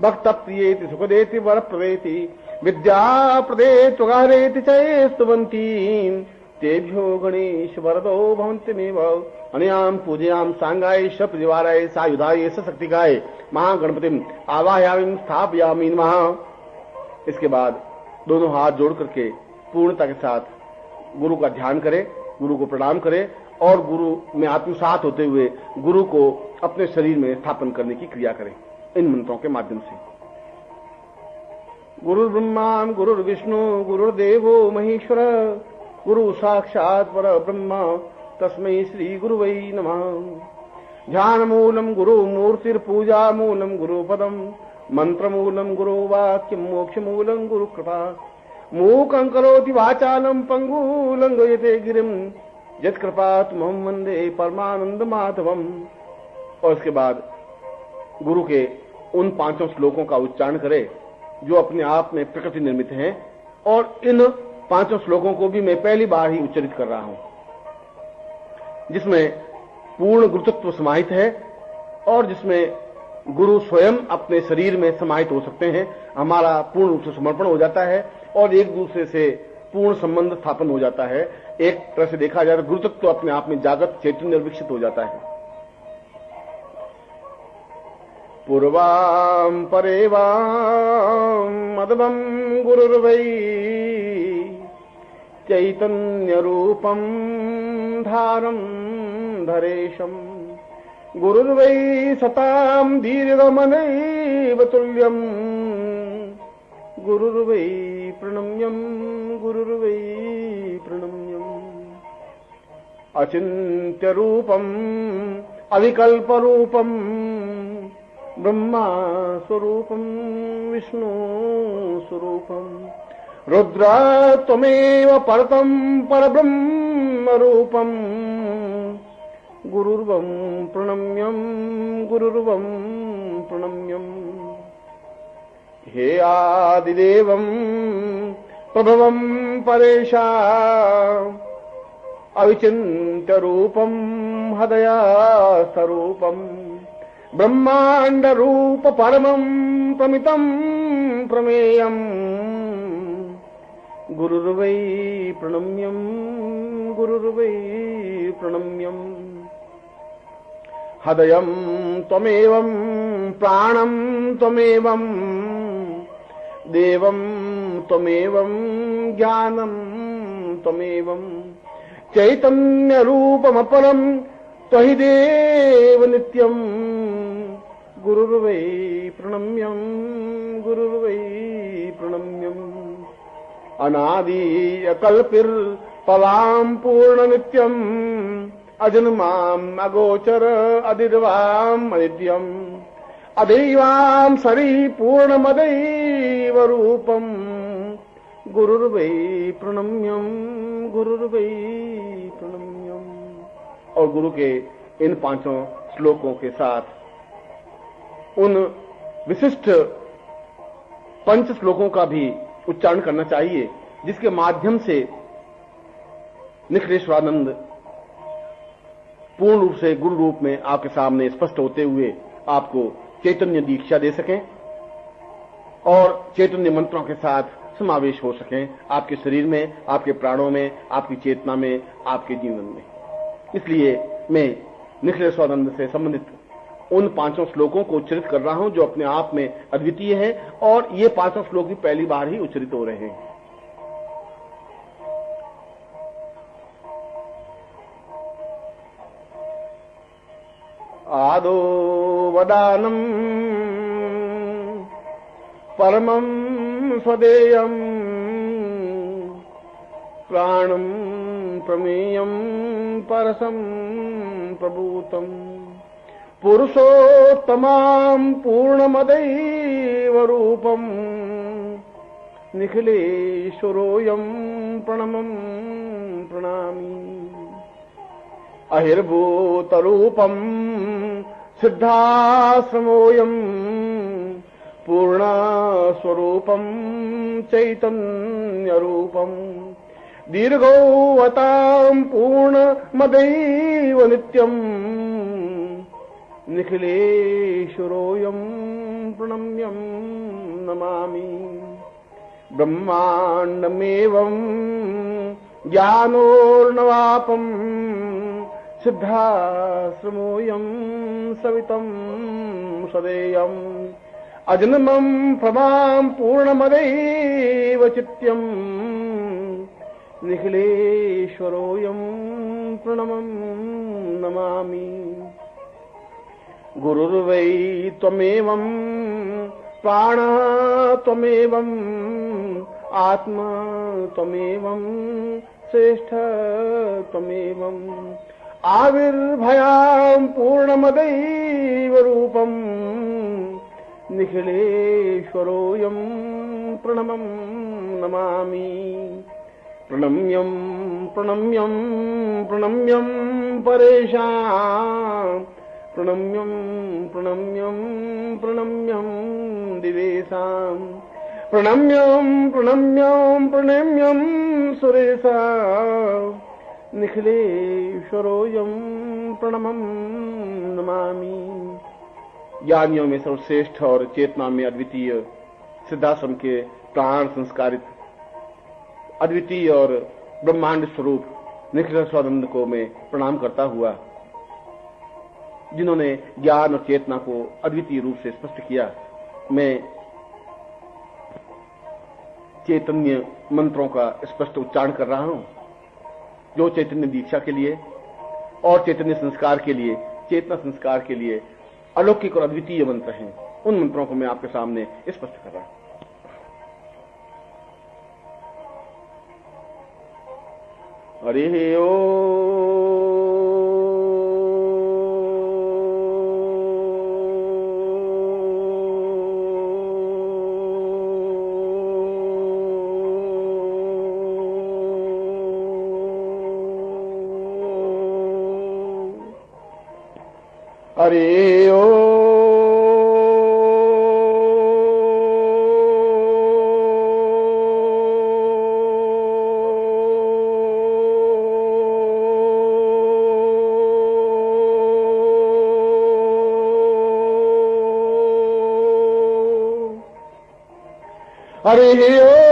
भक्त प्रियेति सुखदेति वरप्रदेति विद्याप्रदे त्वगारेति च स्तुवन्ति तेभ्यो गणेश वरदो भवन्त्यमेव। अनयां पूजयां सांगाय शपरिवाराय सायुधाय सशक्तिकाय महागणपतिं आवाहयामि स्थापयामि नमः। इसके बाद दोनों हाथ जोड़ करके पूर्णता के साथ गुरु का ध्यान करें, गुरु को प्रणाम करें और गुरु में आत्मसात होते हुए गुरु को अपने शरीर में स्थापन करने की क्रिया करें इन मंत्रों के माध्यम से। गुरु ब्रह्मा गुरुर्विष्णु गुरुर्देवो महेश्वर गुरु साक्षात् परब्रह्म तस्मै श्री गुरुवै नमः। ध्यान मूलम गुरु मूर्तिर्पूजा मूलम गुरु पदम मंत्र मूलम गुरु वाक्यम मोक्ष मूलम गुरु कृपा मूकं करोति वाचालम पंगु लंघयते गिरिम यत्कृपात् महं वन्दे परमानंद माधवम। और इसके बाद गुरु के उन पांचों श्लोकों का उच्चारण करें जो अपने आप में प्रकृति निर्मित हैं, और इन पांचों श्लोकों को भी मैं पहली बार ही उच्चारित कर रहा हूं, जिसमें पूर्ण गुरुत्व समाहित है और जिसमें गुरु स्वयं अपने शरीर में समाहित हो सकते हैं। हमारा पूर्ण रूप से समर्पण हो जाता है और एक दूसरे से पूर्ण संबंध स्थापन हो जाता है। एक तरह से देखा जाए तो गुरुत्व अपने आप में जागृत चैतन्य विकसित हो जाता है। पूर्वां परेवां मदवं गुरुर्वै चैतन्य रूपम धारम धरेशम गुरुर्वै सताम दीर्घमनैव तुल्यम गुरुर्वै प्रणम्यम गुरुर्वै प्रणम्यम अचिन्त्य रूपम अविकल्प रूपम ब्रह्मा स्वरूपम विष्णु स्वरूपम रुद्र त्वमेव परतम परब्रह्म रूपम गुरुर्वं प्रणम्यम गुरुर्वं प्रणम्यम हे आदिदेवं प्रभवं परेशा अविचिन्त्य रूपम हदया स्वरूपम ब्रह्मांड रूप परमं प्रमितं प्रमेयम् गुरुर्वै प्रणम्यम गुरुर्वै प्रणम्यम हृदयं त्वमेवं प्राणं त्वमेवं देवं त्वमेवं ज्ञानं त्वमेवं चैतन्य रूपमपरं त्वहि देव नित्यं गुरुर्वै प्रणम्यं गुरुर्वै प्रणम्यम अनादि अकल्पिर पलाम पूर्ण नित्यम अजन्माम अगोचर अदिर्वाम अनित्यम अदैवाम सरी पूर्ण मदैव रूपम गुरुर्वै प्रणम्यम गुरुर्वै प्रणम्यम। और गुरु के इन 5 श्लोकों के साथ उन विशिष्ट 5 श्लोकों का भी उच्चारण करना चाहिए जिसके माध्यम से निखिलेश्वरानंद पूर्ण रूप से गुरु रूप में आपके सामने स्पष्ट होते हुए आपको चैतन्य दीक्षा दे सकें और चैतन्य मंत्रों के साथ समावेश हो सकें आपके शरीर में, आपके प्राणों में, आपकी चेतना में, आपके जीवन में। इसलिए मैं निखिलेश्वरानंद से संबंधित उन 5 श्लोकों को उच्चरित कर रहा हूं जो अपने आप में अद्वितीय है और ये 5 श्लोक भी पहली बार ही उच्चरित हो रहे हैं। आदो वदानम परमं स्वदेयं प्राणं प्रमेयं परसं प्रभूतम् पुरुषोत्तमां पूर्णमदैव रूपम् निखिलेश्वरोऽयं प्रणमं प्रणमामि अहिर्भूतरूपं सिद्धाश्रमोऽयं पूर्णस्वरूपं चैतन्यरूपं दीर्घोऽवतां पूर्णमदैव नित्यम् निखिलेश्वरोऽयं प्रणम्यं नमामि ब्रह्माण्डमेवं ज्ञानोर्णवापं सिद्धाश्रमोऽयं सवितं सदेयम् अजन्मं प्रभां पूर्णमदैव चित्यं निखिलेश्वरोऽयं प्रणमं नमामि गुरुर्वै त्वमेवं प्राणः त्वमेवं आत्मा त्वमेवं श्रेष्ठ त्वमेवं आविर्भयां पूर्णमदैव रूपं निखिलेश्वरोऽयं प्रणमं नमामि प्रणम्यं प्रणम्यं प्रणम्यं परेशां प्रणम्यं प्रणम्यं प्रणम्यं दिवेशां प्रणम्यं प्रणम्यं प्रणम्यं सुरेशां निखिलेश्वरोऽयं प्रणमं नमामि। ज्ञानियों में सर्वश्रेष्ठ और चेतना में अद्वितीय सिद्धाश्रम के प्राण संस्कारित अद्वितीय और ब्रह्मांड स्वरूप निखिलेश्वरानंद को मैं प्रणाम करता हुआ, जिन्होंने ज्ञान और चेतना को अद्वितीय रूप से स्पष्ट किया, मैं चैतन्य मंत्रों का स्पष्ट उच्चारण कर रहा हूं, जो चैतन्य दीक्षा के लिए और चैतन्य संस्कार के लिए, चेतना संस्कार के लिए अलौकिक और अद्वितीय मंत्र हैं। उन मंत्रों को मैं आपके सामने स्पष्ट कर रहा हूं। हरि ओम। हरि ओम। हरि ओम।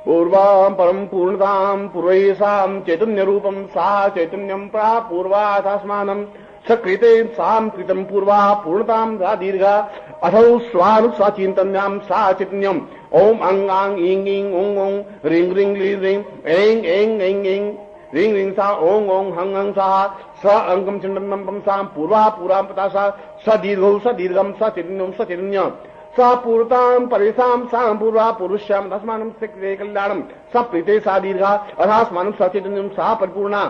पूर्वां परम पूर्णतां पूर्वैषां चैतन्य रूपं सा चैतन्यं प्रापूर्वाथास्मानं सकृते सां कृतं पूर्वा पूर्णतां सा दीर्घा अथौ स्वानुसा चिन्तन्यां सा चैतन्यम् ओम अंगांग इंग इंग ओंग ओंग रिंग रिंग ली रिंग एंग एंग एंग एंग रिंग रिंग सा ओंग ओंग हंग हंग सा स अंगम चिंतनम पम सा पूर्वा पूरा पता स दीर्घौ स दीर्घम स चैतन्यम सा पूर्तां परेशां सा पूर्वा पुरुष्यां तस्मानं सिक्ते कल्याणं स प्रीते सा दीर्घा अथास्मानं स चैतन्यं सा परिपूर्णा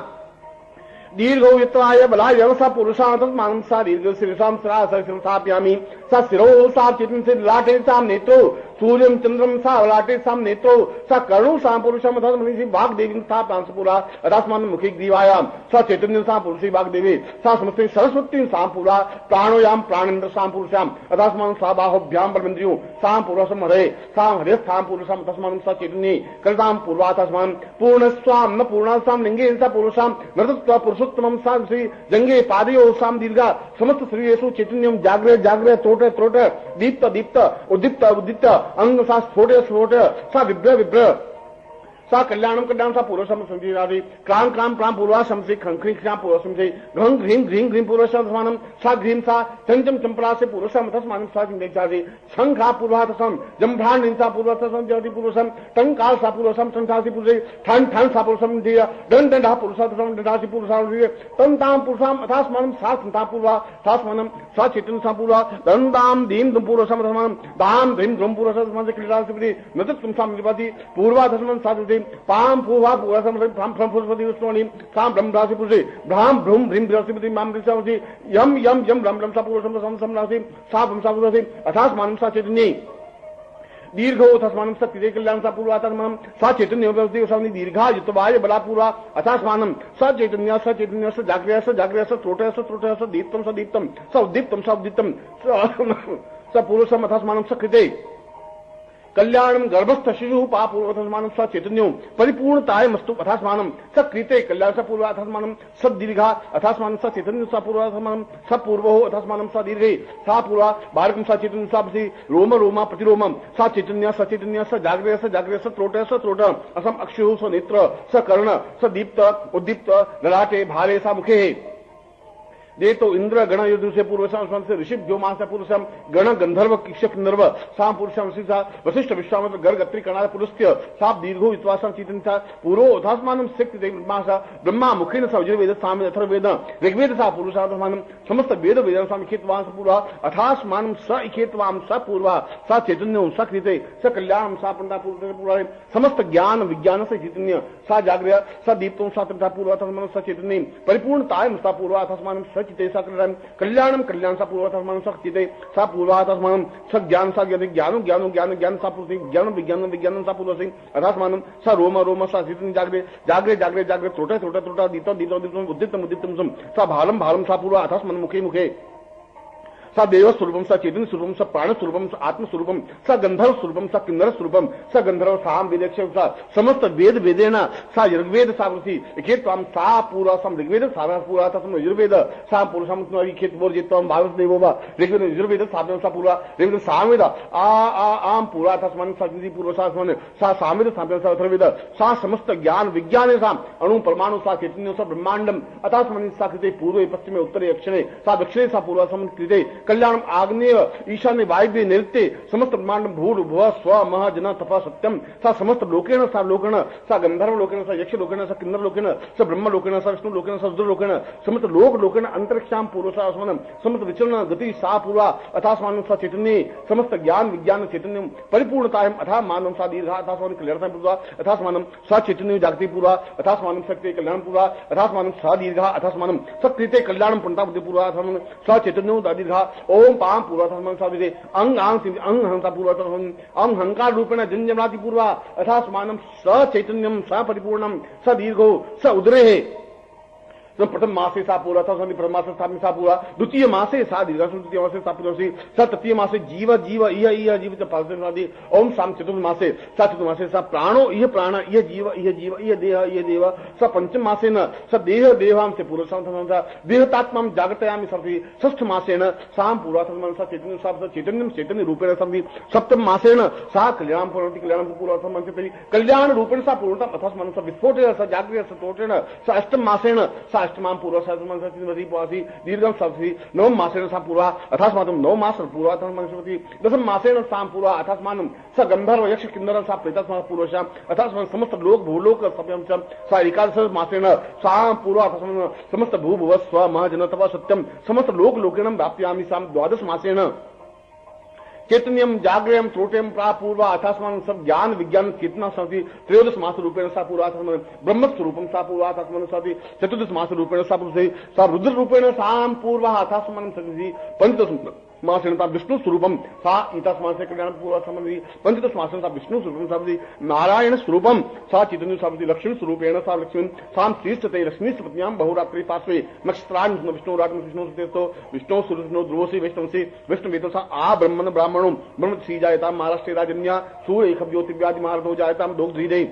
दीर्घौ यत्वाय बलाय स पुरुषां तस्मानं सा दीर्घ शिरसां स्थापयामि स शिरो सा चैतन्य लाटे सां नेत्रो सूर्यं चंद्रम सा लाटे सां नेत्रो स कर्णो सा पुरुषम अथवा मनीषी वाग्देवी स्थापयां पूरा अथास्मानं मुखे ग्रीवायां स चैतन्य सा पुरुषी वाग्देवी सा समस्ते सरस्वती सा पूरा प्राणोयाम प्राणेन्द्र सा पुरुषां अथास्मानं सा बाहुभ्यां परमेन्द्रियो सा पुरुषम हरे सा हरे सा पुरुषां तस्मानं स चैतन्ये कृतां पूर्वातस्मानं पूर्णस्वां न पूर्णासां लिंगे सा पुरुषां नृतत्व पुरुषोत्तमं सा श्री जंगे पादयो साम दीर्घा समस्त शरीरेषु चैतन्यं जाग्रे जाग्रे त्रोटे त्रोटे दीप्त दीप्त उद्दीप्त उद्दीप्त अंग सा स्फोटे स्फोटे सा विभ्र विभ्र सा कल्याणम कल्याण सा पूर्वसम संजीरादि क्राम क्राम प्राम पूर्वा समसे खंखरी क्राम पूर्वसम से घं घ्रीं घ्रीं घ्रीं पूर्वसम समानम सा घ्रीं सा चंचम चंपरा से पूर्वसम तस्मानं सा जिंदेचादि शंखा पूर्वातसम जंभ्राण निंसा पूर्वतसम जति पूर्वसम टंकाल सा पूर्वसम संसासी पूर्वे ठन ठन सा पूर्वसम दिया दंड दंडा पूर्वसम दंडासी पूर्वसम दिए तंताम पुरुषाम अथास्मानं सा संता पूर्वा तास्मानं सा चैतन्य सा पूर्वा दंडाम दीम दुम पूर्वसम तस्मानं दाम धीम द्रुम पूर्वसम तस्मानं क्रीडासी नतत्वं सा निपाति पूर्वातसमं सा पाम पूर्वा पूर्वसम फ्रम पुष्पति विष्णुनि साम ब्रह्मराशि पुरुषे भ्राम भ्रूम भ्रीम बृहस्पति माम ऋषावसि यम यम यम ब्रह्म ब्रह्म सा पूर्वसम समनासि सा ब्रह्म सा पुरुषे अथास्मानं सा चैतन्ये दीर्घो तस्मानं सत्य कल्याण सा पूर्वातस्मानं सा चैतन्य उपस्थिति दीर्घा युतवाय बला पूर्वा अथास्मानं स चैतन्य स जाग्रय स त्रोटय स दीप्तम स उद्दीप्तम स पुरुषम अथास्मानं स कृते कल्याणम गर्भस्थ शिशु पापूर्वथस्मानं स चैतन्यो परिपूर्णताय मस्तु अथास्मानं स कृते कल्याण स पूर्व अथास्मानं स दीर्घा अथास्मानं स चैतन्य स पूर्वाथस्मानं स पूर्वो अथास्मानं स दीर्घे सा पूर्वा बालकं स चैतन्य स रोम रोमा प्रतिरोमम स चैतन्य स जाग्रय स त्रोट असम अक्षु स नेत्र स कर्ण स दीप्त उद्दीप्त ललाटे भाले सा मुखे दे तो इंद्र गण युद्ध से पूर्व से ऋषि व्योमास पूर्वशम गण गंधर्व किक्षक नर्व साम पुरुषम सा वशिष्ठ विश्वामित्र गर्ग अत्रि कणाद पुरुष्य साप दीर्घो विश्वासम चीतन सा पूर्व अथास्मानं शक्ति देवमासा ब्रह्मा मुखेन स वज्रवेद साम अथर्ववेद ऋग्वेद सा पुरुषात्मानं समस्त वेद वेद साम इखेत्वां स पूर्वा अथास्मानं स इखेत्वां स पूर्वा स चैतन्यो स कृते स कल्याणं सा पंडा पूर्व समस्त ज्ञान विज्ञान से चैतन्य सा जाग्रय स दीप्तो सा त्रिता पूर्वा अथास्मानं स चैतन्य परिपूर्णताय सा पूर्वा अथास्मानं चिते सा कल्याणम कल्याण सा पूर्वात्मान स चिते सा पूर्वात्मान स ज्ञान सा ज्ञान ज्ञान ज्ञान ज्ञान सा पूर्ति ज्ञान विज्ञान विज्ञान सा पूर्व सिंह अथास्मान स रोम रोम सा चितन जाग्रे जाग्रे जाग्रे जाग्रे त्रोटा त्रोटा त्रोटा दीतो दीतो दीतो उद्दितम उद्दितम सा भालम भालम सा पूर्वा अथास्मान मुखे मुखे सा देव स्वरूपम सा चैतन्य स्वरूपम सा प्राण स्वरूपम सा आत्म स्वरूपम सा गंधर्व स्वरूपम सा किन्नर स्वरूपम सा गंधर्व साम वेदेक्ष सा समस्त वेद वेदेन सा ऋग्वेद सावृति खेत्वाम सा पूरा सम ऋग्वेद सारा पूरा था सम यजुर्वेद सा पुरुषम खेत बोर जित्वाम भारत देवो वा ऋग्वेद यजुर्वेद साम सा पूरा ऋग्वेद सामवेद आम पूरा था समान सा पूर्व सा समान सा सामवेद साम सा अथर्वेद सा समस्त ज्ञान विज्ञान सा अणु परमाणु सा चैतन्य सा ब्रह्मांडम अतः समान सा कृते पूर्वे पश्चिमे उत्तरे दक्षिणे सा दक्षिणे सा पूर्व सम कृते कल्याणम आग्नेय ईशान्य वायव्ये नैऋत्ये समस्त ब्रह्मांडम भूर भुव स्व मह जन तप सत्यम सा समस्त लोकेन सा गंधर्व लोकेन सा यक्ष लोकेन सा किन्नर लोकेन सा ब्रह्म लोकेन सा विष्णु लोकेन सा रुद्र लोकेन समस्त लोक लोकेन अंतरिक्षाम पूर्व सा समान समस्त विचरण गति सा पूर्वा अथा समान सा चैतन्य समस्त ज्ञान विज्ञान चैतन्य परिपूर्णतायम अथा मानव सा दीर्घ अथा समान कल्याण पूर्वा अथा समान सा चैतन्य जागति पूर्वा अथा समान शक्ति कल्याण पूर्वा अथा समान सा दीर्घ अथा समान सकृते कल्याण पूर्णता बुद्धि पूर्वा अथा समान सा चैतन्य दीर्घ ओम पाम पूर्वा अथा समान सा विदे अंग अंग हंसा पूर्वा अथा समान अंग हंकार रूपेण जन्यमनाति पूर्वा अथा समान स चैतन्यम स परिपूर्णम स दीर्घो स उदरे प्रथम मासे सा पूरा था प्रथम मासे सा पूरा द्वितीय मासे सा दीर्घ तृतीय मासे सा पूरा सा तृतीय मासे जीव जीव इह जीव पादी ओम शाम चतुर्थ मासे सा चतुर्थ मासे सा प्राणो इह प्राण इह जीव इह देह स पंचम मासेन स देह देहां से पूर्व सा देहतात्मा जागृतयामि सर्वि षष्ठ मासेन साम पूरा सा चैतन्य सा चैतन्यम चैतन्य रूपेण सर्वि सप्तम मासेन सा कल्याण पूर्णति कल्याण पूर्व समन्वित कल्याण रूपेण सा पूर्णता अथा मन स विस्फोटेन स जागृत स तोटेन स अष्टम मासेन सा अष्टमाम पूर्व सहस्रमती दीर्घम सप्तति नवम मासेन सा पूर्वा अथास्मातम नव मास पूर्वा मनस्पति दशम मासेन साम पूर्वा अथास्मानम स गंधर्व यक्ष किन्नर सा प्रेतस्मा पूर्वशाम अथास्मान समस्त लोक भूलोक सप्यम सा एकादश मासेन साम पूर्वा अथास्मान समस्त भू भुव स्व मह जन तप सत्यम समस्त लोक लोकेनम व्याप्यामि साम द्वादश मासेन चैतन्यम जागृयम त्रोटेम प्रापूर्वा अथास्मान सब ज्ञान विज्ञान चेतना सती त्रयोदश मास रूपेण सा पूर्वा ब्रह्म स्वरूपम सा पूर्वा अथास्मान सती चतुर्दश मास रूपेण सा रुद्र रूपेण साम पूर्वा अथास्मान सती पंचदश मासेन सा विष्णु स्वरूपम सा इतस्मान से कल्याण पूर्वा संबंधी पंचदश मासेन सा विष्णु स्वरूपम सा नारायण स्वरूपम सा चैतन्य सा लक्ष्मी स्वरूपेण सा लक्ष्मी साम श्रीष्ठते लक्ष्मी पत्न्याम बहुरात्रि पार्श्वे नक्षत्रान विष्णु राट विष्णु सुतेस्तो विष्णु सूर्य ध्रुवसी विष्णु वेद सा आ ब्रह्मण ब्राह्मणो ब्रह्म श्री जायता महाराष्ट्र राजन्या सूर्य एक ज्योतिव्यादि महारथो जायता दोग ध्रीदे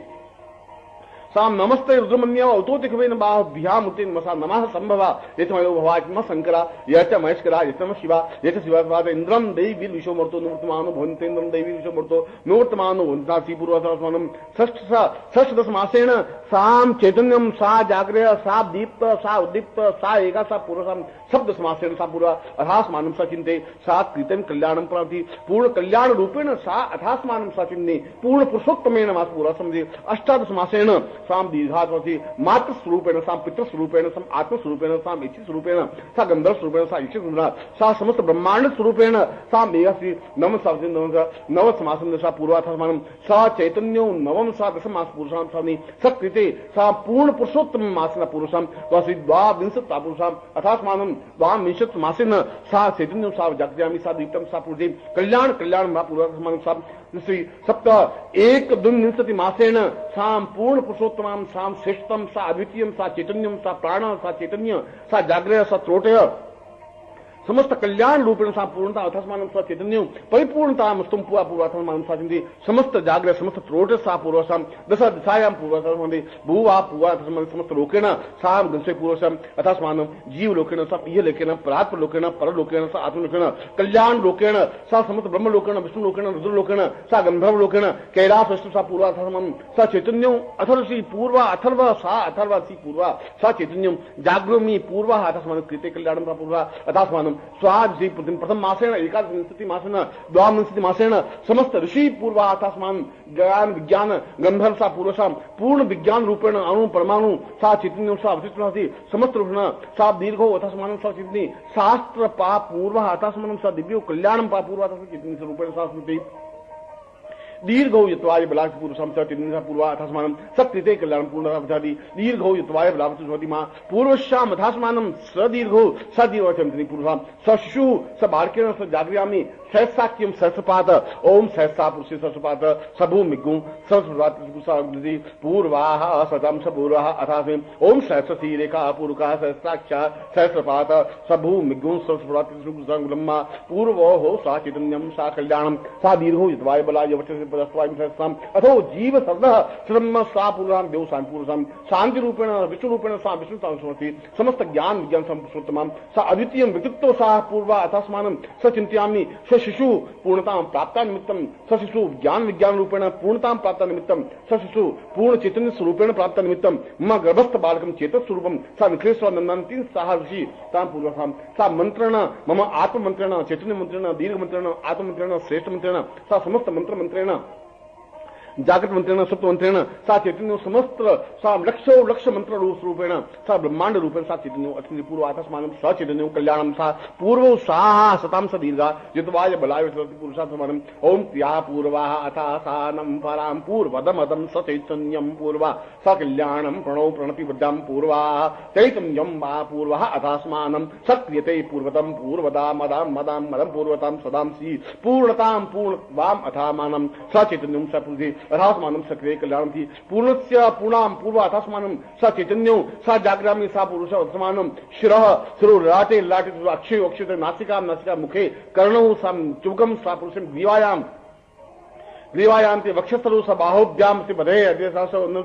साम नमस्ते रुद्रमन्या औतोतिकवेन बाह्भ्याम उतेन मसा नमः संभवा यतमयो भवात्मा शंकरा यच महेश्वरा यतम शिवा यच शिवाद इंद्रम देवी विश्व मर्तो निवर्तमानो भवन्तेन्द्रम देवी विश्व मर्तो निवर्तमानो भवन्तासी पूर्वसमनम षष्ठ दश मासेन साम चैतन्यम सा जागृय सा दीप्त सा उद्दीप्त सा एका सा पूर्वसम शब्द समासेन सा पूर्वा अथास्मानं सा चिन्ते सा कृतं कल्याणं प्राप्ति पूर्ण कल्याण रूपेण सा अथास्मानं सा चिन्ते पूर्ण पुरुषोत्तमेन मास पूर्वा समझे अष्टादश मासेन साम दीर्घात्मति मातृ स्वरूपेण साम पितृ स्वरूपेण साम आत्म स्वरूपेण साम इच्छि स्वरूपेण सा गंधर्व स्वरूपेण सा इच्छि सा समस्त ब्रह्मांड स्वरूपेण सा मेघश्री नव नव समासन सा पूर्वाथमानं सा चैतन्यो नवम सा दशम मास पुरुषां स्वामी सकृते सा पूर्ण पुरुषोत्तम मासेन पुरुषां वासी द्वाविंशता पुरुषां अथास्मानं द्वाविंशत मासेन सा चैतन्यो सा जागृयामि सा दीप्तं सा पूर्जे कल्याण मा पूर्वाथमानं सा सप्त एक द्विंशति मासेन साम पूर्ण पुरुषोत्तमां साम श्रेष्ठतम सा अद्वितीयम सा चैतन्यम सा प्राण सा चैतन्य सा जागृय सा त्रोटय समस्त कल्याण रूपेण सा पूर्णता अथस्मानं सा चैतन्य परिपूर्णता स्तुम पूर्वा पूर्वाथमानं सा चिन्ति समस्त जागृय समस्त त्रोट सा पूर्वसाम दश दिशायां पूर्वसाम भूवा पूर्वा अथस्मानं समस्त लोकेन सा दशे पूर्वसाम अथस्मानं जीव लोकेन सा इह लोकेन परात्पर लोकेन परलोकेन सा आत्मलोकेन कल्याण लोकेन सा समस्त ब्रह्म लोकेन विष्णु लोकेन रुद्र लोकेन सा गंधर्व लोकेन कैलास विष्णु सा पूर्वा अथस्मानं सा चैतन्यो अथर्वसी पूर्वा अथर्व सा अथर्वसी पूर्वा सा चैतन्यम जागृमि पूर्वा अथस्मानं कृते कल्याणं पूर्वा अथस्मानं स्वादि प्रथम मासेन एकादशविंशति मासेन द्वाविंशति मासेन समस्त ऋषि पूर्वा अथास्मान ज्ञान विज्ञान गंधर्व सा पूर्वसाम पूर्ण विज्ञान रूपेण अणु परमाणु सा चैतन्य सा अवशिष्ट समस्त रूपेण सा दीर्घो अथास्मान सा चिन्ति शास्त्र पा पूर्व अथास्मान सा दिव्यो कल्याणं पा पूर्व अथास्मान चिन्ति रूपेण सा स्मृति दीर्घौ यत्वाय बलात् पुरुषं स चिन्ता पूर्वा अथास्मानं सकृते कल्याणं पूर्णतः भवति दीर्घौ यत्वाय बलात् भवति मा पूर्वस्याम अथास्मानं सदीर्घौ सदीर्घं पुरुषां सशु स बालकेन स जागृयामि सहस्राख्यम सहस्रपात ओम सहस्रा पुरुषे सहस्रपात सबूमिगुं सहस्रपात पूर्वाः सतम सपूर्वाः अथास्मिन् ओम सहस्रसी रेखा पूर्वका सहस्राक्षा सहस्रपात सबूमिगुं सहस्रपात ब्रह्मा पूर्वो हो सा चैतन्यम सा कल्याणम सा दीर्घो यत्वाय बलाय वचसे पदस्वाय सहस्रम अथो जीव सर्वः श्रम सा पूर्वां देव सा पूर्वं शांति रूपेण विष्णु रूपेण सा विष्णु समस्ति समस्त ज्ञान विज्ञान संपुष्टतमं सा अद्वितीयं व्यक्तित्व सा पूर्वा अथास्मानं स चिन्तयामि शिशु पूर्णता प्राप्ता निमित्तम स शिशु ज्ञान विज्ञान रूपेण पूर्णता प्राप्ता निमित्तम स शिशु पूर्ण चैतन्य स्वरूपेण प्राप्ता निमित्तम मम गर्भस्थ बालकम चेतस स्वरूपम सा विक्लेश्वर नंदन साह ऋषि तां पूर्वसाम सा मंत्रेण मम आत्म मंत्रेण चैतन्य मंत्रेण दीर्घ मंत्रेण आत्म मंत्रेण श्रेष्ठ मंत्रेण सा समस्त मंत्र मंत्रेण जागृत मंत्रेण सप्त मंत्रेण सा चैतन्य समस्त सा लक्ष मंत्र रूपेण सा ब्रह्मांड रूपेण सा चैतन्य अति पूर्व आत्मानं सा चैतन्य कल्याणं सा पूर्व साहा सतां स दीर्घा यत्वाय बलाय पुरुषात्मनं ओम त्या पूर्वाः अथा सानं परां पूर्वदमदं स चैतन्यं पूर्वा सा कल्याणं प्रणौ प्रणति वृद्धां पूर्वाः चैतन्यं वा पूर्वः अथास्मानं सक्रियते पूर्वतं पूर्वदा मदां मदां मदं पूर्वतां सदांसि पूर्णतां पूर्णवाम अथामानं स चैतन्यं स पुरुषे अथास्मानं सक्रिय कल्याणं थी पूर्णस्य पूर्णां पूर्व अथास्मानं स चैतन्यो सा जागरामि सा पुरुष अथास्मानं शिरः शिरो लाटे लाटे अक्षय अक्षय नासिका नासिका मुखे कर्णौ सा चुबकं सा पुरुषं ग्रीवायां ते वक्षस्थलो स बाहुभ्यां से बधे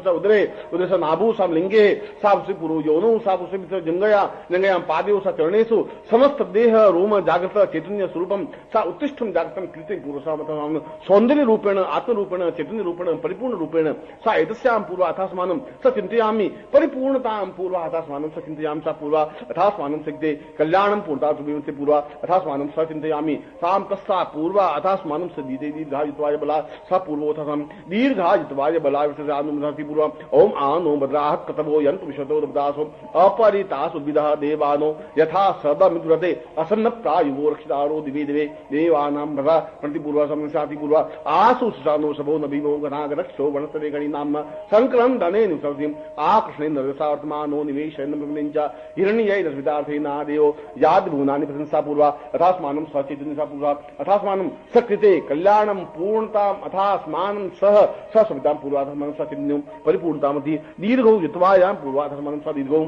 उदरे उदरे स नाभु सा लिंगे सा पुरु योनौ सा जंगयां पादयों सा चरणेषु समस्त देह रोम जागृत चैतन्य स्वरूपं सा उत्तिष्ठं जागृतं कृते पुरुषां सौंदर्य रूपेण आत्म रूपेण चैतन्य रूपेण परिपूर्ण रूपेण सा एतस्यां पूर्व अथास्मानं स चिन्तयामि परिपूर्णतां पूर्व अथास्मानं स चिन्तयामि सा पूर्व अथास्मानं सिद्धे कल्याणं पूर्णता सुविमते पूर्व अथास्मानं स चिन्तयामि सां तस्सा पूर्व अथास्मानं स दीते दीर्घायुत्वाय बला स पूर्वोथसं दीर्घायुत्वाय बलाय विशेषानुमति पूर्व ओम आनो भद्राः कतवो यन्तु विशतो दब्दासो अपरितासु विदः देवानो यथा सदमिद्रते असन्न प्रायुवो रक्षितारो दिवे दिवे देवानां भद्रा प्रतिपूर्व समसाति पूर्व आसु सुशानो सबो नबीमो गणागरक्षो वनस्तरे गणिनाम्न संक्रं धने निसर्जिं आकृष्णे नरसावर्तमानो निवेशयन् ब्रह्मणिञ्च हिरण्यैरस्वितार्थेना देवो याद भुवनानि प्रशंसा पूर्व अथास्मानं सचैतन्यसा पूर्व अथास्मानं सकृते कल्याणं पूर्णताम् अथास्मानं सह सवितां पूर्वाधर्मं सचिन्यं परिपूर्णतामति दीर्घौ यत्वायां पूर्वाधर्मं स दीर्घौ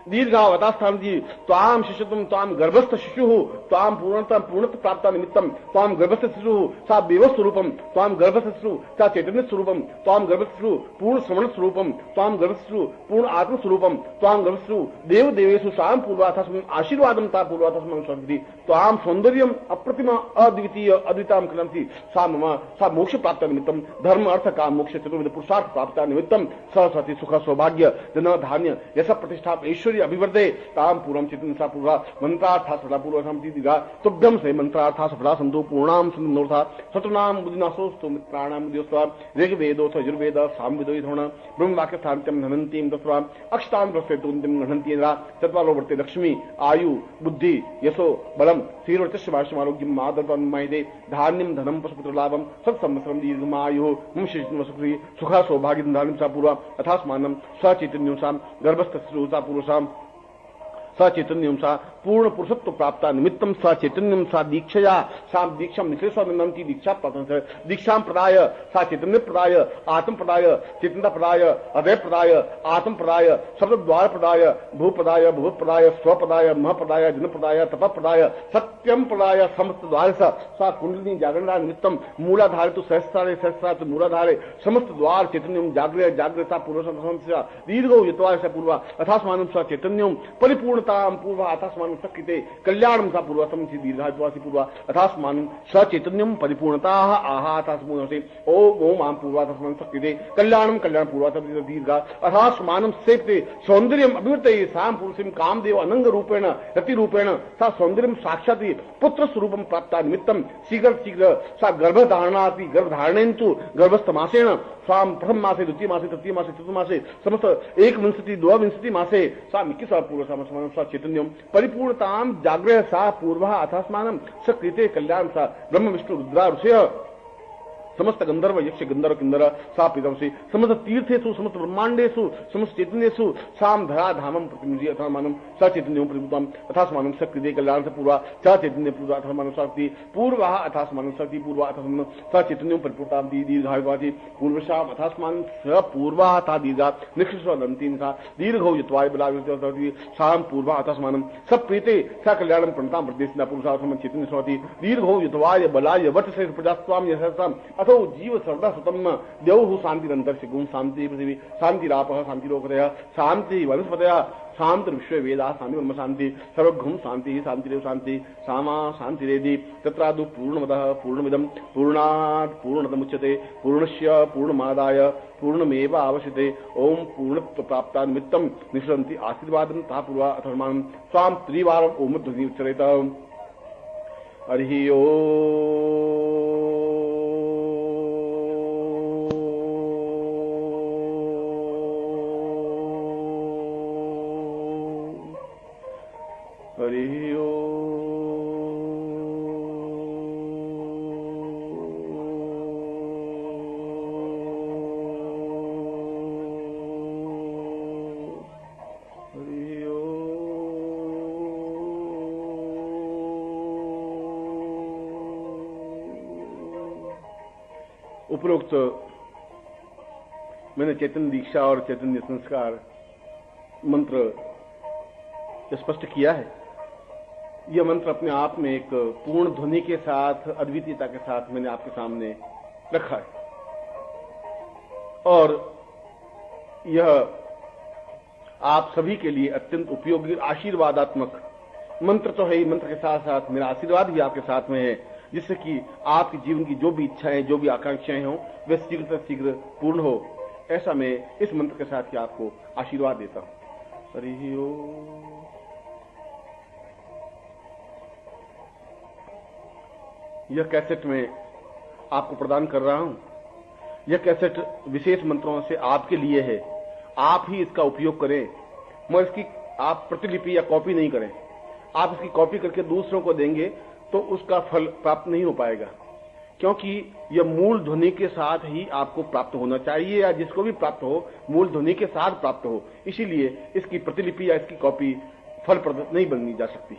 दीर्घावतास्थान जी त्वाम शिशुत्वं त्वाम गर्भस्थ शिशुः त्वाम पूर्णता पूर्णत्व प्राप्ता निमित्तं त्वाम गर्भस्थ शिशुः सा देव स्वरूपं त्वाम गर्भस्थ शिशुः सा चैतन्य स्वरूपं त्वाम गर्भस्थ शिशुः पूर्ण श्रवण स्वरूपं त्वाम गर्भस्थ शिशुः पूर्ण आत्म स्वरूपं त्वाम गर्भस्थ शिशुः देव देवेषु सां पूर्वाथस्मिन् आशीर्वादं ता पूर्वाथस्मिन् सर्वति त्वाम सौन्दर्यम् अप्रतिम अद्वितीय अद्वितां कृणन्ति सा मम सा मोक्ष प्राप्ता निमित्तं धर्म अर्थ काम मोक्ष चतुर्विध पुरुषार्थ प्राप्ता निमित्तं स सति सुख सौभाग्य जन धान्य यश प्रतिष्ठा ऐश्वर्य अभिवर्धे ताम पूर्वं चित्तनसा पूर्वा मंत्रार्था सदा पूर्व समति दिगा तुभ्यं से मंत्रार्था सदा संतो पूर्णाम संनोर्था सतनाम बुद्धिनासोस्तु मित्राणाम बुद्धिस्वा ऋग्वेदो यजुर्वेद सामवेदो धोण ब्रह्म वाक्य स्थान्त्यं धनन्तीं दस्वा अक्षतां प्रस्तेतुन्तिं घनन्तीन्द्रा चत्वारो वर्ते लक्ष्मी आयु बुद्धि यशो बलम श्रीवर्चस्य वार्षिकम् आरोग्यं मादर्पन्मयदे धान्यं धनं पशुपुत्र लाभं सत्संवत्सरं दीर्घमायुः मुंशिष्णुवसुखी सुखा सौभाग्यं धान्यं सा पूर्वा अथास्मानं सचैतन्यं सा गर्भस्थ सा पुरुषां सचैतन्यं सा पूर्ण पुरुषत्व प्राप्ता निमित्तं सचैतन्यं सा दीक्षया सा दीक्षा निश्रेष्वनन्ति दीक्षा प्राप्त दीक्षां प्रदाय सा चैतन्य प्रदाय आत्म प्रदाय चैतन्यता प्रदाय अदय प्रदाय आत्म प्रदाय शब्द द्वार प्रदाय भू प्रदाय भूत प्रदाय स्व प्रदाय मह प्रदाय जन प्रदाय तप प्रदाय सत्यम प्रदाय समस्त द्वार सा कुंडलिनी जागरण निमित्तं मूलाधारे तो सहस्रारे तो मूलाधारे समस्त द्वार चैतन्यं जागृय जागृता पुरुषस्य दीर्घो यत्वा स पूर्व अथास्मानं स चैतन्यं परिपूर्ण पूर्व अथास्मानं सकृते कल्याणं सा पूर्वतम दीर्घात्वासी पूर्व अथास्मानं सचैतन्यं परिपूर्णताः आहातास्मुनसे ओम आम पूर्वातस्मानं सकृते कल्याणं कल्याण पूर्वातम दीर्घ अथास्मानं सेप्ते सौंदर्यम् अभिवर्तये सां पुरुषं कामदेव अनंग रूपेण रति रूपेण सा सौंदर्यं साक्षात् पुत्र स्वरूपं प्राप्ता निमित्तं शीघ्र सा गर्भधारणाति गर्भधारणेन्तु गर्भस्थ मासेन स्वां प्रथम मासे द्वितीय मासे तृतीय मासे चतुर्थ मासे समस्त एकविंशति द्वाविंशति मासे सा मिक्किसा पूर्वसामस्मानं सा चैतन्यं परिपूर्णतां जागृह सा पूर्वः अथास्मानं सकृते कल्याण सा ब्रह्म विष्णु रुद्रा ऋषयः समस्त गंधर्व यक्ष गंधर्व किन्नर सा पीतमसी समस्त तीर्थेषु समस्त ब्रह्मांडेषु समस्त चैतन्येषु साम धरा धामम प्रतिमुजी अथा मानम स चैतन्यम प्रतिमुतम अथा मानम शक्ति कल्याण से पूर्वा च चैतन्य पूर्वा अथा मानम शक्ति पूर्वा अथा मानम शक्ति पूर्वा अथा स चैतन्यम परिपूर्णा दीर्घायुवाची पूर्वशाम अथा मान स पूर्वा अथा दीर्घा निक्षस्वदंतीन सा दीर्घो यत्वाय बलाविति शाम पूर्वा अथा मानम सब प्रीते स कल्याणम प्रणताम प्रदेशना पुरुषार्थम चैतन्य स्वति दीर्घो यत्वाय बलाय वट से प्रजास्वाम यशस्म अथो जीव सर्वदा सुतम देवहु शांतिरंतर से गुण शांति पृथ्वी शांतिरापः शांतिरोकतयः शांति वनस्पतयः शांति विश्व वेदा शांति ब्रह्म शांति सर्वघ्रम शांति शांतिरेव शांति सामा शांतिरेदि तत्रादु पूर्णमदः पूर्णमिदं पूर्णात् पूर्णतमुच्यते पूर्णस्य पूर्णमादाय पूर्णमेव आवश्यते ओम पूर्णत्व प्राप्ता निमित्तं निश्रन्ति आशीर्वादं ता पूर्वा अथर्मानं स्वाम त्रिवारम् ओम ध्वनि उच्चरेत हरि ओम हरि ओम हरि ओम। उपरोक्त मैंने चैतन्य दीक्षा और चैतन्य संस्कार मंत्र स्पष्ट किया है। यह मंत्र अपने आप में एक पूर्ण ध्वनि के साथ अद्वितीयता के साथ मैंने आपके सामने रखा है और यह आप सभी के लिए अत्यंत उपयोगी आशीर्वादात्मक मंत्र तो है ही, मंत्र के साथ साथ मेरा आशीर्वाद भी आपके साथ में है, जिससे कि आपके जीवन की जो भी इच्छाएं जो भी आकांक्षाएं हों वे शीघ्र से शीघ्र पूर्ण हो। ऐसा मैं इस मंत्र के साथ ही आपको आशीर्वाद देता हूं। हरि ओम। यह कैसेट मैं आपको प्रदान कर रहा हूं। यह कैसेट विशेष मंत्रों से आपके लिए है, आप ही इसका उपयोग करें। मगर इसकी आप प्रतिलिपि या कॉपी नहीं करें। आप इसकी कॉपी करके दूसरों को देंगे तो उसका फल प्राप्त नहीं हो पाएगा, क्योंकि यह मूल ध्वनि के साथ ही आपको प्राप्त होना चाहिए, या जिसको भी प्राप्त हो मूल ध्वनि के साथ प्राप्त हो। इसीलिए इसकी प्रतिलिपि या इसकी कॉपी फलप्रद नहीं बननी जा सकती।